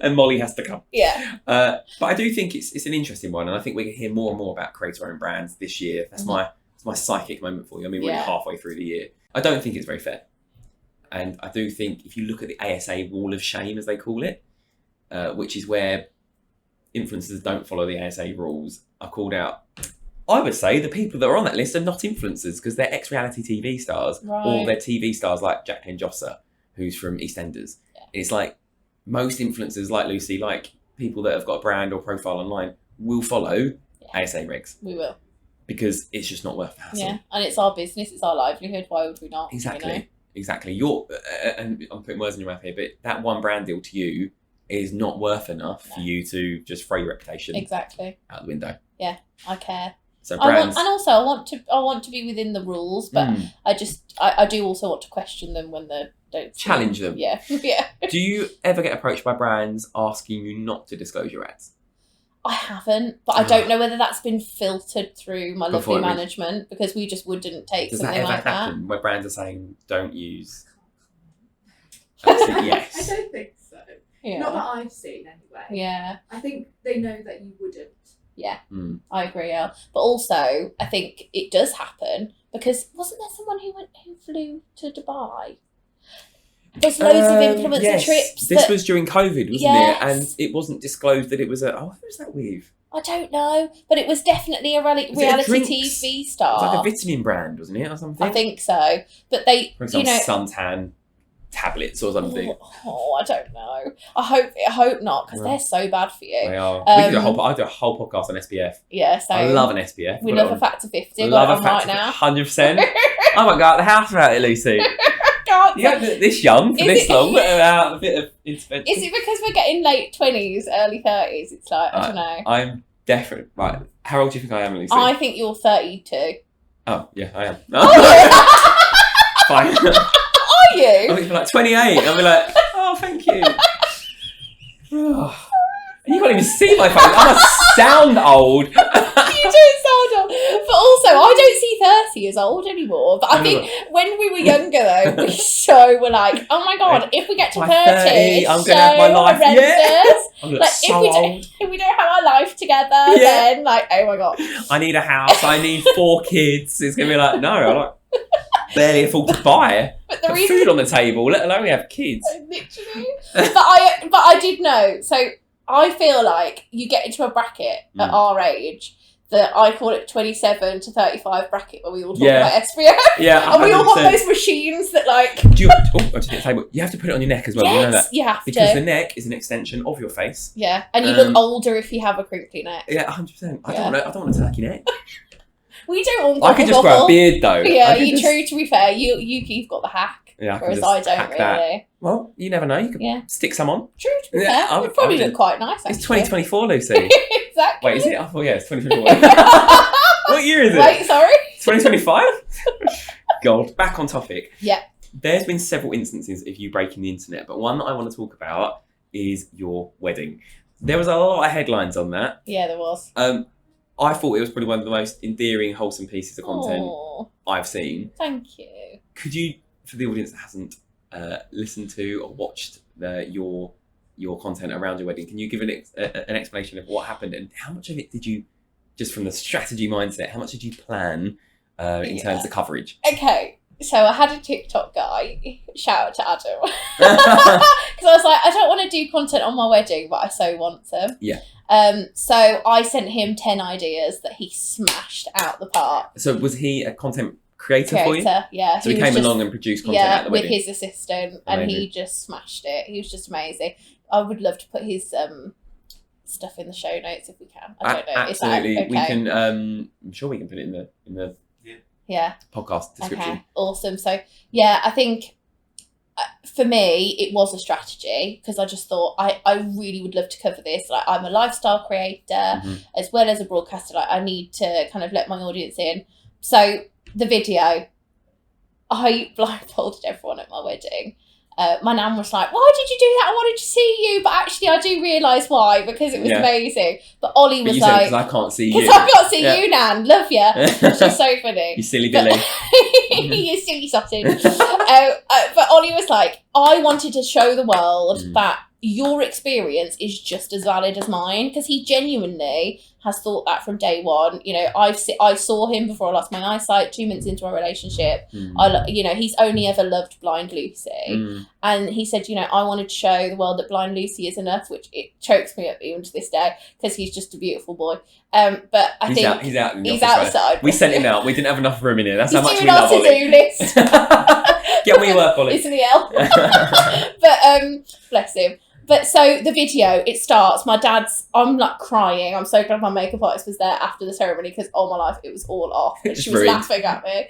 Speaker 1: And Molly has to come.
Speaker 2: Yeah.
Speaker 1: But I do think it's an interesting one, and I think we can hear more and more about creator-owned brands this year. That's my psychic moment for you. I mean, we're halfway through the year. I don't think it's very fair. And I do think if you look at the ASA wall of shame, as they call it, which is where influencers don't follow the ASA rules, are called out. I would say the people that are on that list are not influencers because they're ex-reality TV stars, or they're TV stars like Jacqueline Josser, who's from EastEnders. Yeah. It's like most influencers, like Lucy, like people that have got a brand or profile online, will follow ASA regs.
Speaker 2: We will.
Speaker 1: Because it's just not worth the hassle.
Speaker 2: Yeah, and it's our business, it's our livelihood. Why would we not?
Speaker 1: Exactly.
Speaker 2: You know?
Speaker 1: Exactly. And I'm putting words in your mouth here, but that one brand deal to you is not worth enough for you to just throw your reputation out the window.
Speaker 2: Yeah, I care.
Speaker 1: So brands,
Speaker 2: I want to be within the rules, but I do also want to question them when they don't
Speaker 1: challenge them.
Speaker 2: Yeah. Yeah.
Speaker 1: Do you ever get approached by brands asking you not to disclose your ads?
Speaker 2: I haven't, but I don't know whether that's been filtered through my lovely management, because we just wouldn't take something like that. Does that ever happen
Speaker 1: where brands are saying don't use? Yes.
Speaker 3: I don't think so.
Speaker 2: Yeah.
Speaker 3: Not that I've seen anyway.
Speaker 2: Yeah.
Speaker 3: I think they know that you wouldn't.
Speaker 2: Yeah, I agree, Elle. But also, I think it does happen because wasn't there someone who flew to Dubai? There's loads of influencer trips.
Speaker 1: This was during COVID, wasn't it? And it wasn't disclosed that it was who was that with?
Speaker 2: I don't know, but it was definitely a reality TV star.
Speaker 1: It was like a vitamin brand, wasn't it, or something?
Speaker 2: I think so. But they,
Speaker 1: suntan tablets or something.
Speaker 2: I don't know. I hope not, because they're so bad for you.
Speaker 1: They are. I do a whole podcast on SPF.
Speaker 2: Yeah, so
Speaker 1: I love an SPF.
Speaker 2: We love a factor 50.
Speaker 1: I love a factor
Speaker 2: right now.
Speaker 1: 100%. I might go out the house without it, Lucy.
Speaker 2: God,
Speaker 1: you got this young for this long without a bit of intervention.
Speaker 2: Is it because we're getting late 20s, early 30s? It's like, I don't know.
Speaker 1: I'm definitely. Right. How old do you think I am, Lucy?
Speaker 2: I think you're 32.
Speaker 1: Oh, yeah, I am.
Speaker 2: Oh,
Speaker 1: fine.
Speaker 2: Are you?
Speaker 1: I think you're like 28. I'll be like, oh, thank you. And you can't even see my face. I must sound old.
Speaker 2: You don't sound old. But also, I don't see 30 as old anymore. But I think when we were younger, though, we were like, oh my God, if we get to 30,
Speaker 1: I'm going to have my life. I'm
Speaker 2: like, if we don't have our life together, then like, oh my God.
Speaker 1: I need a house. I need 4 kids. It's going to be like, no, I like barely afford to buy food on the table, let alone we have kids.
Speaker 2: Literally. But I did know. So I feel like you get into a bracket at our age that I call it 27 to 35 bracket, where we all talk about SPF. Yeah, 100%. And we all have those machines that like...
Speaker 1: you have to put it on your neck as well.
Speaker 2: Yes,
Speaker 1: you know that?
Speaker 2: You have
Speaker 1: because the neck is an extension of your face.
Speaker 2: Yeah, and you look older if you have a crinkly neck.
Speaker 1: Yeah, 100%. I don't want a turkey neck.
Speaker 2: We don't all
Speaker 1: I could just grow a beard though.
Speaker 2: Yeah, true, to be fair. You've got the hack.
Speaker 1: Yeah,
Speaker 2: whereas I don't really.
Speaker 1: That. Well, you never know. You could stick some on.
Speaker 2: True, to be fair. It would probably look quite nice, actually.
Speaker 1: It's 2024, Lucy.
Speaker 2: Exactly.
Speaker 1: Wait, is it? I thought, it's 2024. What year is it?
Speaker 2: Wait, sorry?
Speaker 1: 2025? God, back on topic.
Speaker 2: Yeah.
Speaker 1: There's been several instances of you breaking the internet, but one that I want to talk about is your wedding. There was a lot of headlines on that.
Speaker 2: Yeah, there was.
Speaker 1: I thought it was probably one of the most endearing, wholesome pieces of content I've seen.
Speaker 2: Thank you.
Speaker 1: Could you, for the audience that hasn't listened to or watched your content around your wedding. Can you give an explanation of what happened and how much of it did you, just from the strategy mindset, how much did you plan in terms of coverage?
Speaker 2: Okay, so I had a TikTok guy, shout out to Adam, because I was like, I don't want to do content on my wedding, but I so want to.
Speaker 1: Yeah.
Speaker 2: So I sent him 10 ideas that he smashed out the park.
Speaker 1: So was he a content creator for you?
Speaker 2: Yeah.
Speaker 1: So he came along and produced content at the wedding?
Speaker 2: With his assistant, and he just smashed it. He was just amazing. I would love to put his stuff in the show notes if we can. I don't know.
Speaker 1: Absolutely.
Speaker 2: Is that okay?
Speaker 1: We can. I'm sure we can put it in the podcast description.
Speaker 2: Okay, awesome. So yeah, I think for me it was a strategy, because I just thought I really would love to cover this. Like, I'm a lifestyle creator as well as a broadcaster. Like, I need to kind of let my audience in. So the video, I blindfolded everyone at my wedding. My nan was like, why did you do that? I wanted to see you. But actually, I do realise why, because it was amazing. But Ollie was like...
Speaker 1: because I can't see you.
Speaker 2: Because I can't see you, Nan. Love you. She's so funny.
Speaker 1: You silly Billy.
Speaker 2: You silly sausage. But Ollie was like, I wanted to show the world that your experience is just as valid as mine, because he genuinely has thought that from day one. You know, I saw him before I lost my eyesight 2 months into our relationship. He's only ever loved Blind Lucy, and he said, I wanted to show the world that Blind Lucy is enough, which it chokes me up even to this day, because he's just a beautiful boy. But I think
Speaker 1: he's out in the
Speaker 2: he's
Speaker 1: office,
Speaker 2: outside.
Speaker 1: Right? We sent him out. We didn't have enough room in here. That's how much we
Speaker 2: doing our
Speaker 1: love Ollie.
Speaker 2: to-do list.
Speaker 1: Get on your work, Ollie.
Speaker 2: Isn't he ill? But bless him. But so the video, it starts, I'm like crying. I'm so glad my makeup artist was there after the ceremony, because all my life it was all off. And she was laughing at me.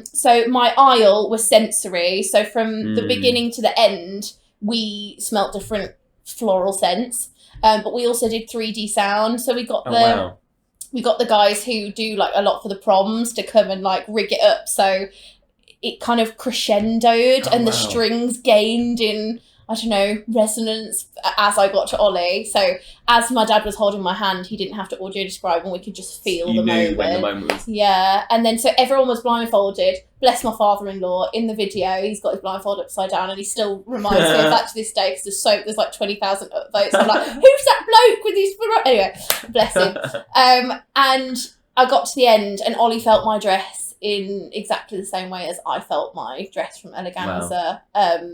Speaker 2: So my aisle was sensory. So from the beginning to the end, we smelt different floral scents. But we also did 3D sound. So we got we got the guys who do like a lot for the proms to come and like rig it up. So it kind of crescendoed and the strings gained in, I don't know, resonance as I got to Ollie. So as my dad was holding my hand, he didn't have to audio describe, and we could just feel the moment.
Speaker 1: When the moment was.
Speaker 2: Yeah, and then so everyone was blindfolded. Bless my father-in-law in the video. He's got his blindfold upside down, and he still reminds me of that to this day, because there's like 20,000 upvotes. I'm like, who's that bloke with his... Anyway, bless him. And I got to the end, and Ollie felt my dress in exactly the same way as I felt my dress from Eleganza. Wow.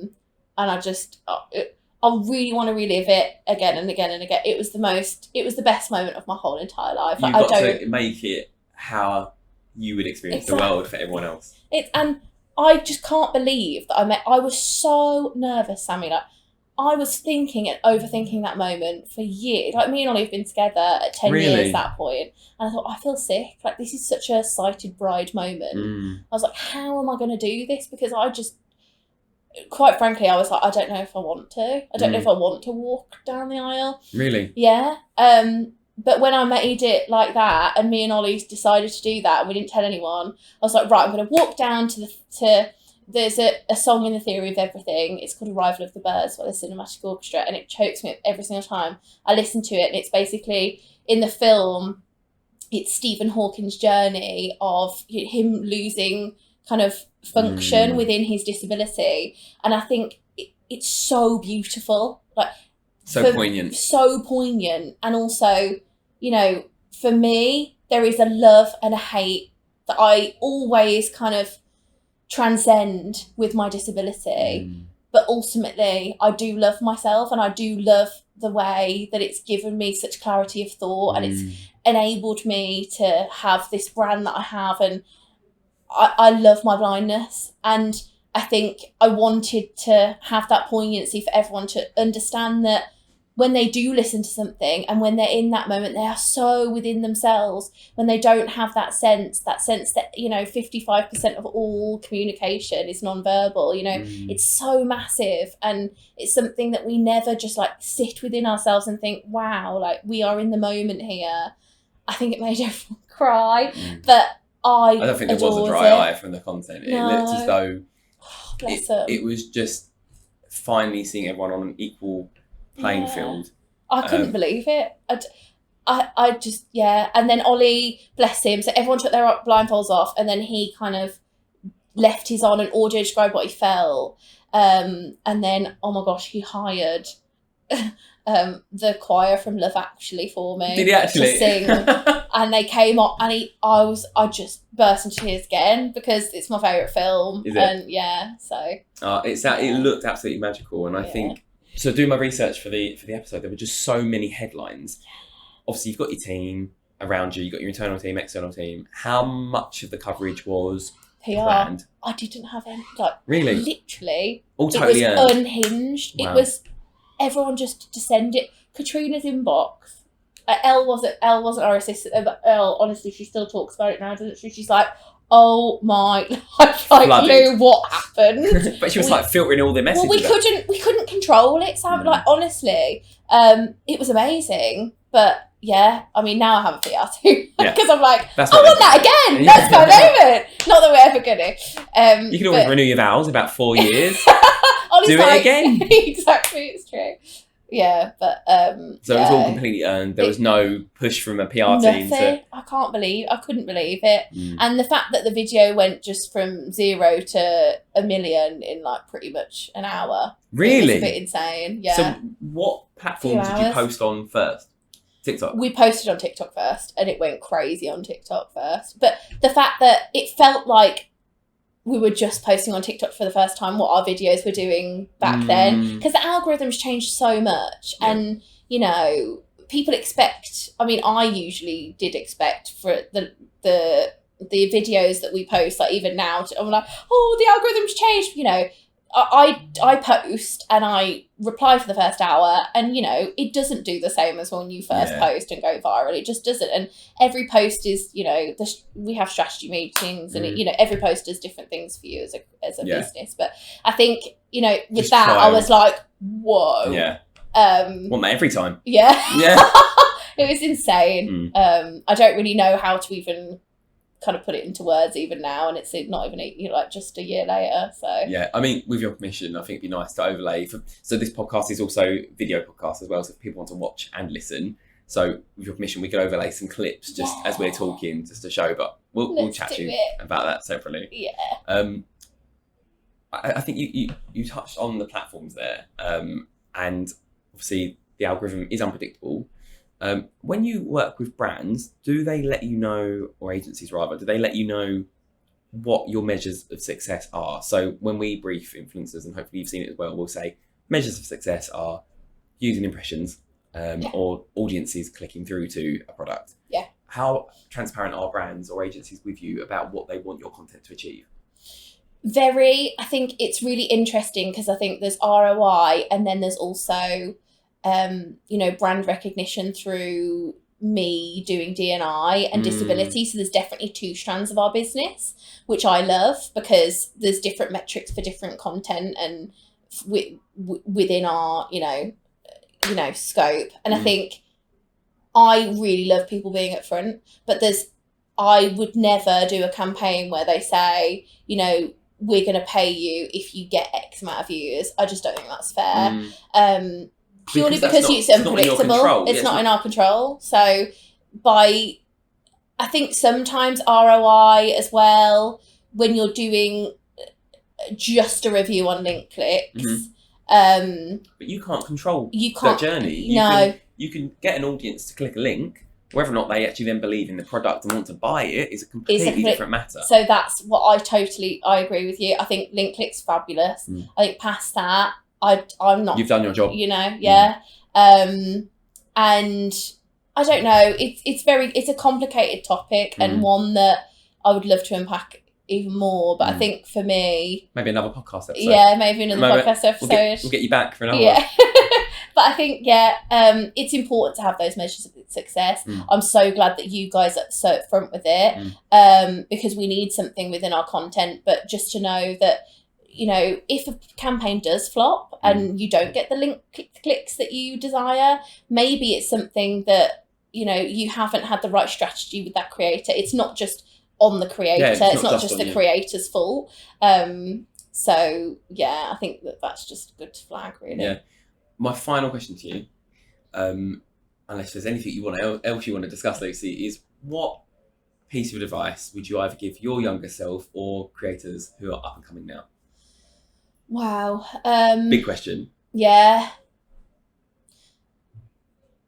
Speaker 2: And I just, I really want to relive it again and again and again. It was the best moment of my whole entire life.
Speaker 1: You've got to make it how you would experience the world for everyone else.
Speaker 2: And I just can't believe that I was so nervous, Sammy. Like, I was thinking and overthinking that moment for years. Like, me and Ollie have been together at 10 years at that point. And I thought, I feel sick. Like, this is such a sighted bride moment. I was like, how am I going to do this? Because quite frankly, I was like, I don't know if I want to. I don't know if I want to walk down the aisle. Really? Yeah. But when I made it like that, and me and Ollie decided to do that, and we didn't tell anyone, I was like, right, I'm going to walk down there's a song in The Theory of Everything. It's called Arrival of the Birds by the Cinematic Orchestra, and it chokes me up every single time I listen to it. And it's basically, in the film, it's Stephen Hawking's journey of him losing kind of function within his disability, and I think it's so beautiful, like so poignant, and also, for me, there is a love and a hate that I always kind of transcend with my disability, but ultimately I do love myself, and I do love the way that it's given me such clarity of thought, and it's enabled me to have this brand that I have, and I love my blindness, and I think I wanted to have that poignancy for everyone to understand that when they do listen to something, and when they're in that moment, they are so within themselves, when they don't have that sense that 55% of all communication is nonverbal, it's so massive, and it's something that we never just like sit within ourselves and think, wow, like we are in the moment here. I think it made everyone cry, but I
Speaker 1: don't think there was a dry eye from the content. It looked as though it was just finally seeing everyone on an equal playing field.
Speaker 2: I couldn't believe it. I just, and then Ollie, bless him, so everyone took their blindfolds off, and then he kind of left his on and audio described what he felt. And then, oh my gosh, he hired the choir from Love Actually for me.
Speaker 1: Did he actually?
Speaker 2: To sing. And they came up, and I just burst into tears again because it's my favourite film.
Speaker 1: Is it?
Speaker 2: And yeah, so.
Speaker 1: It looked absolutely magical, and I think, so doing my research for the episode, there were just so many headlines. Obviously, you've got your team around you, you've got your internal team, external team. How much of the coverage was
Speaker 2: PR?
Speaker 1: planned?
Speaker 2: I didn't have any,
Speaker 1: Really?
Speaker 2: literally.
Speaker 1: All totally
Speaker 2: it was
Speaker 1: earned.
Speaker 2: unhinged.
Speaker 1: Wow.
Speaker 2: It was, everyone just descended. Katrina's inbox. Elle wasn't our assistant, but Elle, honestly, she still talks about it now, doesn't she? She's like, oh my, knew what happened.
Speaker 1: But she was filtering all the messages.
Speaker 2: Well, we couldn't control it, Sam. Honestly, it was amazing. But yeah, I mean, now I have a PR too because I'm like, I want that again. That's my favourite. Not that we're ever gonna.
Speaker 1: You can always renew your vows about 4 years.
Speaker 2: Honestly,
Speaker 1: do it again.
Speaker 2: Exactly, it's true. Yeah, but
Speaker 1: so it was all completely earned. There was no push from a PR team.
Speaker 2: I couldn't believe it. And the fact that the video went just from 0 to 1 million in pretty much an hour.
Speaker 1: Really?
Speaker 2: It was a bit insane. Yeah.
Speaker 1: So what platform did you post on first? TikTok?
Speaker 2: We posted on TikTok first, and it went crazy on TikTok first. But the fact that it felt like we were just posting on TikTok for the first time what our videos were doing back then, because the algorithms changed so much, and people expect. I mean, I usually did expect for the videos that we post, even now, I'm like, oh, the algorithms changed. I post and I reply for the first hour, and it doesn't do the same as when you first post and go viral. It just doesn't. And every post is we have strategy meetings, and every post does different things for you as a business. But I think with just that trial. I was like, whoa,
Speaker 1: want that every time.
Speaker 2: It was insane. I don't really know how to even kind of put it into words even now, and it's not even just a year later. So
Speaker 1: I mean, with your permission, I think it'd be nice to overlay so this podcast is also video podcast as well, so if people want to watch and listen, so with your permission we could overlay some clips just as we're talking, just to show, but we'll chat to you about that separately. I think you touched on the platforms there, and obviously the algorithm is unpredictable. When you work with brands, do they let you know, or agencies rather, do they let you know what your measures of success are? So when we brief influencers, and hopefully you've seen it as well, we'll say measures of success are using impressions or audiences clicking through to a product. How transparent are brands or agencies with you about what they want your content to achieve?
Speaker 2: I think it's really interesting, because I think there's ROI, and then there's also brand recognition through me doing D&I and disability. So there's definitely two strands of our business, which I love, because there's different metrics for different content and within our scope. And I think I really love people being up front, but I would never do a campaign where they say, we're going to pay you if you get X amount of views. I just don't think that's fair. Purely because it's unpredictable. It's not in our control. So I think sometimes ROI as well, when you're doing just a review on link clicks.
Speaker 1: But you can't control that journey. You can get an audience to click a link. Whether or not they actually then believe in the product and want to buy it is a completely different matter. So that's what I agree with you. I think link clicks fabulous. I think past that, I'm not. You've done your job. And I don't know. It's a complicated topic, and one that I would love to unpack even more. But I think for me, maybe another podcast episode. Yeah, maybe another podcast episode. We'll get you back for another one. But I think it's important to have those measures of success. I'm so glad that you guys are so upfront with it, because we need something within our content. But just to know that, if a campaign does flop and you don't get the link clicks that you desire, maybe it's something that, you haven't had the right strategy with that creator. It's not just on the creator. It's not just the creator's fault. So, I think that's just good to flag, really. Yeah. My final question to you, unless there's anything else you want to discuss, Lucy, is what piece of advice would you either give your younger self or creators who are up and coming now?
Speaker 2: Wow.
Speaker 1: Big question.
Speaker 2: Yeah.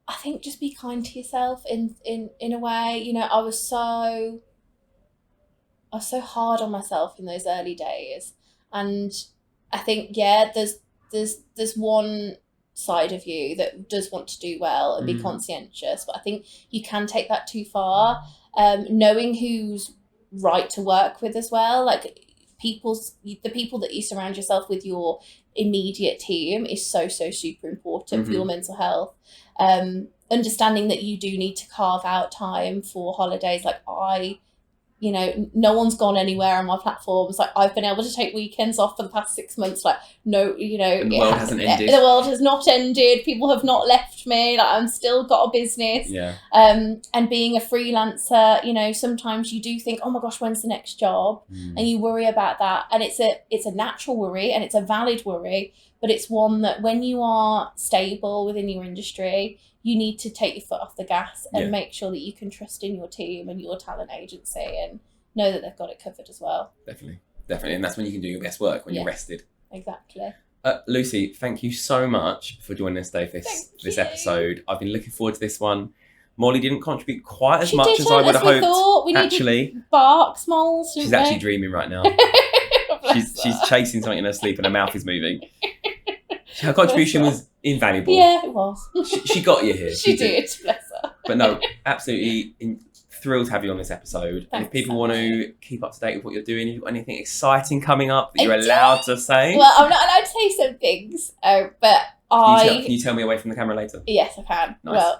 Speaker 2: I think just be kind to yourself in a way. You know, I was so hard on myself in those early days, and I think there's one side of you that does want to do well and be conscientious, but I think you can take that too far. Knowing who's right to work with as well, like the people that you surround yourself with, your immediate team, is so super important for your mental health. Understanding that you do need to carve out time for holidays. Like no one's gone anywhere on my platforms. Like, I've been able to take weekends off for the past 6 months. Like, no,
Speaker 1: and the world hasn't ended.
Speaker 2: The world has not ended. People have not left me. Like, I'm still got a business.
Speaker 1: Yeah.
Speaker 2: And being a freelancer, sometimes you do think, oh my gosh, when's the next job? And you worry about that. And it's a natural worry, and it's a valid worry, but it's one that when you are stable within your industry, you need to take your foot off the gas and make sure that you can trust in your team and your talent agency and know that they've got it covered as well.
Speaker 1: Definitely. And that's when you can do your best work, when you're rested.
Speaker 2: Exactly.
Speaker 1: Lucy, thank you so much for joining us today for this episode. I've been looking forward to this one. Molly didn't contribute quite as much as I would have hoped.
Speaker 2: We
Speaker 1: actually,
Speaker 2: barks, moles.
Speaker 1: She's actually dreaming right now. she's chasing something in her sleep and her mouth is moving. Her contribution was invaluable.
Speaker 2: Yeah, it was.
Speaker 1: She got you here.
Speaker 2: She did, bless her.
Speaker 1: But no, absolutely thrilled to have you on this episode.
Speaker 2: Thanks,
Speaker 1: and if people
Speaker 2: Sammy.
Speaker 1: Want to keep up to date with what you're doing, if you've got anything exciting coming up that you're allowed to say.
Speaker 2: Well, I'm not allowed to say some things, but
Speaker 1: Can you tell me away from the camera later?
Speaker 2: Yes, I can.
Speaker 1: Nice.
Speaker 2: Well,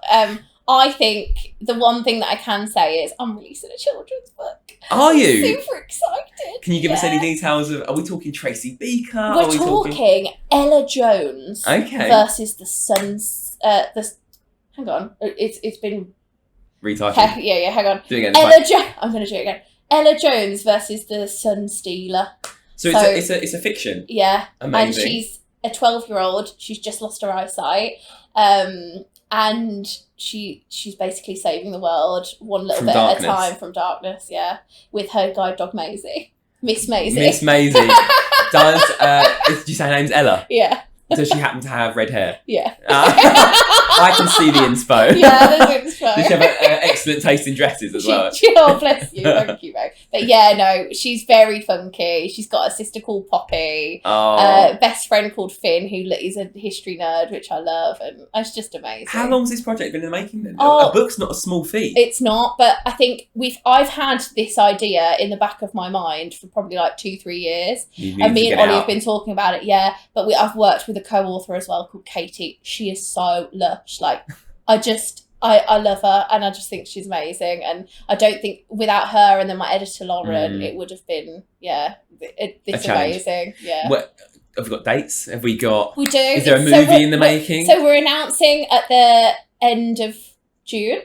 Speaker 2: I think the one thing that I can say is I'm releasing a children's book.
Speaker 1: Are you?
Speaker 2: I'm super excited.
Speaker 1: Can you give us any details of? Are we talking Tracy Beaker?
Speaker 2: We're talking Ella Jones versus the Suns. Hang on, it's been
Speaker 1: retitled.
Speaker 2: Yeah. Hang on.
Speaker 1: Do it again.
Speaker 2: I'm going to do it again. Ella Jones versus the Sun Stealer.
Speaker 1: So it's a fiction.
Speaker 2: Yeah.
Speaker 1: Amazing.
Speaker 2: And she's a 12-year-old. She's just lost her eyesight. And she's basically saving the world one little bit at a time from darkness, with her guide dog Maisie. Miss Maisie.
Speaker 1: Miss Maisie. Did you say her name's Ella?
Speaker 2: Yeah.
Speaker 1: Does she happen to have red hair?
Speaker 2: Yeah.
Speaker 1: I can see the inspo.
Speaker 2: Yeah, there's inspo.
Speaker 1: Does she have excellent taste in dresses as well?
Speaker 2: Oh, bless you. Thank you, Mo. But yeah, no, she's very funky. She's got a sister called Poppy, best friend called Finn, who is a history nerd, which I love, and it's just amazing.
Speaker 1: How long's this project been in the making then? A book's not a small feat.
Speaker 2: It's not, but I think I've had this idea in the back of my mind for probably like 2-3 years. And me and Ollie have been talking about it, but I've worked with a co-author as well called Katie. She is so lush. Like, I love her, and I just think she's amazing, and I don't think without her and then my editor Lauren it would have been this amazing.
Speaker 1: Have we got dates? We do.
Speaker 2: Is
Speaker 1: there a movie in the making?
Speaker 2: So we're announcing at the end of June.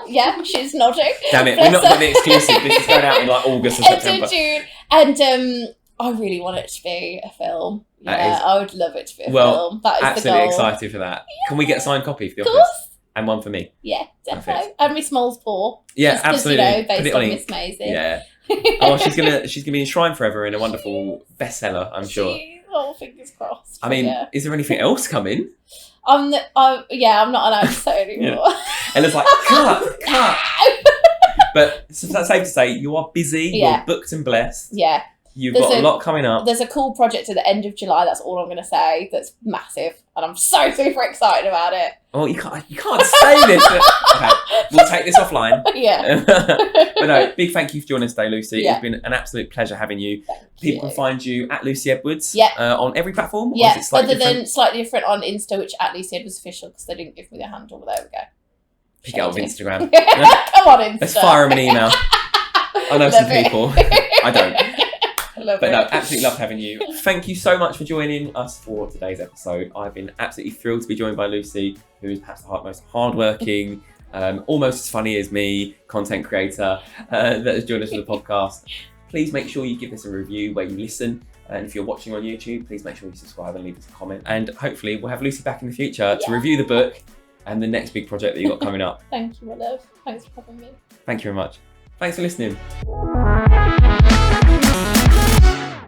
Speaker 2: Yeah, she's nodding.
Speaker 1: Damn it, we're not got the exclusive. This is going out in like August or September.
Speaker 2: End of June. And I really want it to be a film. Yeah, I would love it to be a film. That is
Speaker 1: absolutely
Speaker 2: the goal.
Speaker 1: Excited for that. Yeah. Can we get a signed copy for the
Speaker 2: office?
Speaker 1: Office? And one for me.
Speaker 2: Yeah, definitely. Perfect. And Miss Mole's paw.
Speaker 1: Yeah, absolutely.
Speaker 2: Based on Miss Maisie.
Speaker 1: Yeah. She's gonna be enshrined forever in a wonderful bestseller, I'm sure.
Speaker 2: Fingers crossed.
Speaker 1: I mean, is there anything else coming?
Speaker 2: I'm not allowed to say anymore.
Speaker 1: And it's like, cut. But so that's safe to say, you are busy. You're booked and blessed.
Speaker 2: Yeah.
Speaker 1: You've got a lot coming up.
Speaker 2: There's a cool project at the end of July. That's all I'm going to say. That's massive, and I'm so super excited about it.
Speaker 1: Oh, you can't say this. Okay, we'll take this offline.
Speaker 2: Yeah.
Speaker 1: But no, big thank you for joining us today, Lucy.
Speaker 2: Yeah.
Speaker 1: It's been an absolute pleasure having you.
Speaker 2: People
Speaker 1: can find you at Lucy Edwards. On every platform.
Speaker 2: Yeah. Other than slightly different on Insta, which at Lucy Edwards official, because they didn't give me the handle. But there we go.
Speaker 1: Pick it up with Instagram.
Speaker 2: Come on, Insta.
Speaker 1: Let's fire them an email. I know some people. I don't. Absolutely love having you. Thank you so much for joining us for today's episode. I've been absolutely thrilled to be joined by Lucy, who is perhaps the most hardworking, almost as funny as me, content creator that has joined us for the podcast. Please make sure you give us a review where you listen. And if you're watching on YouTube, please make sure you subscribe and leave us a comment. And hopefully we'll have Lucy back in the future to review the book and the next big project that you've got coming up.
Speaker 2: Thank you, my love. Thanks for having me.
Speaker 1: Thank you very much. Thanks for listening.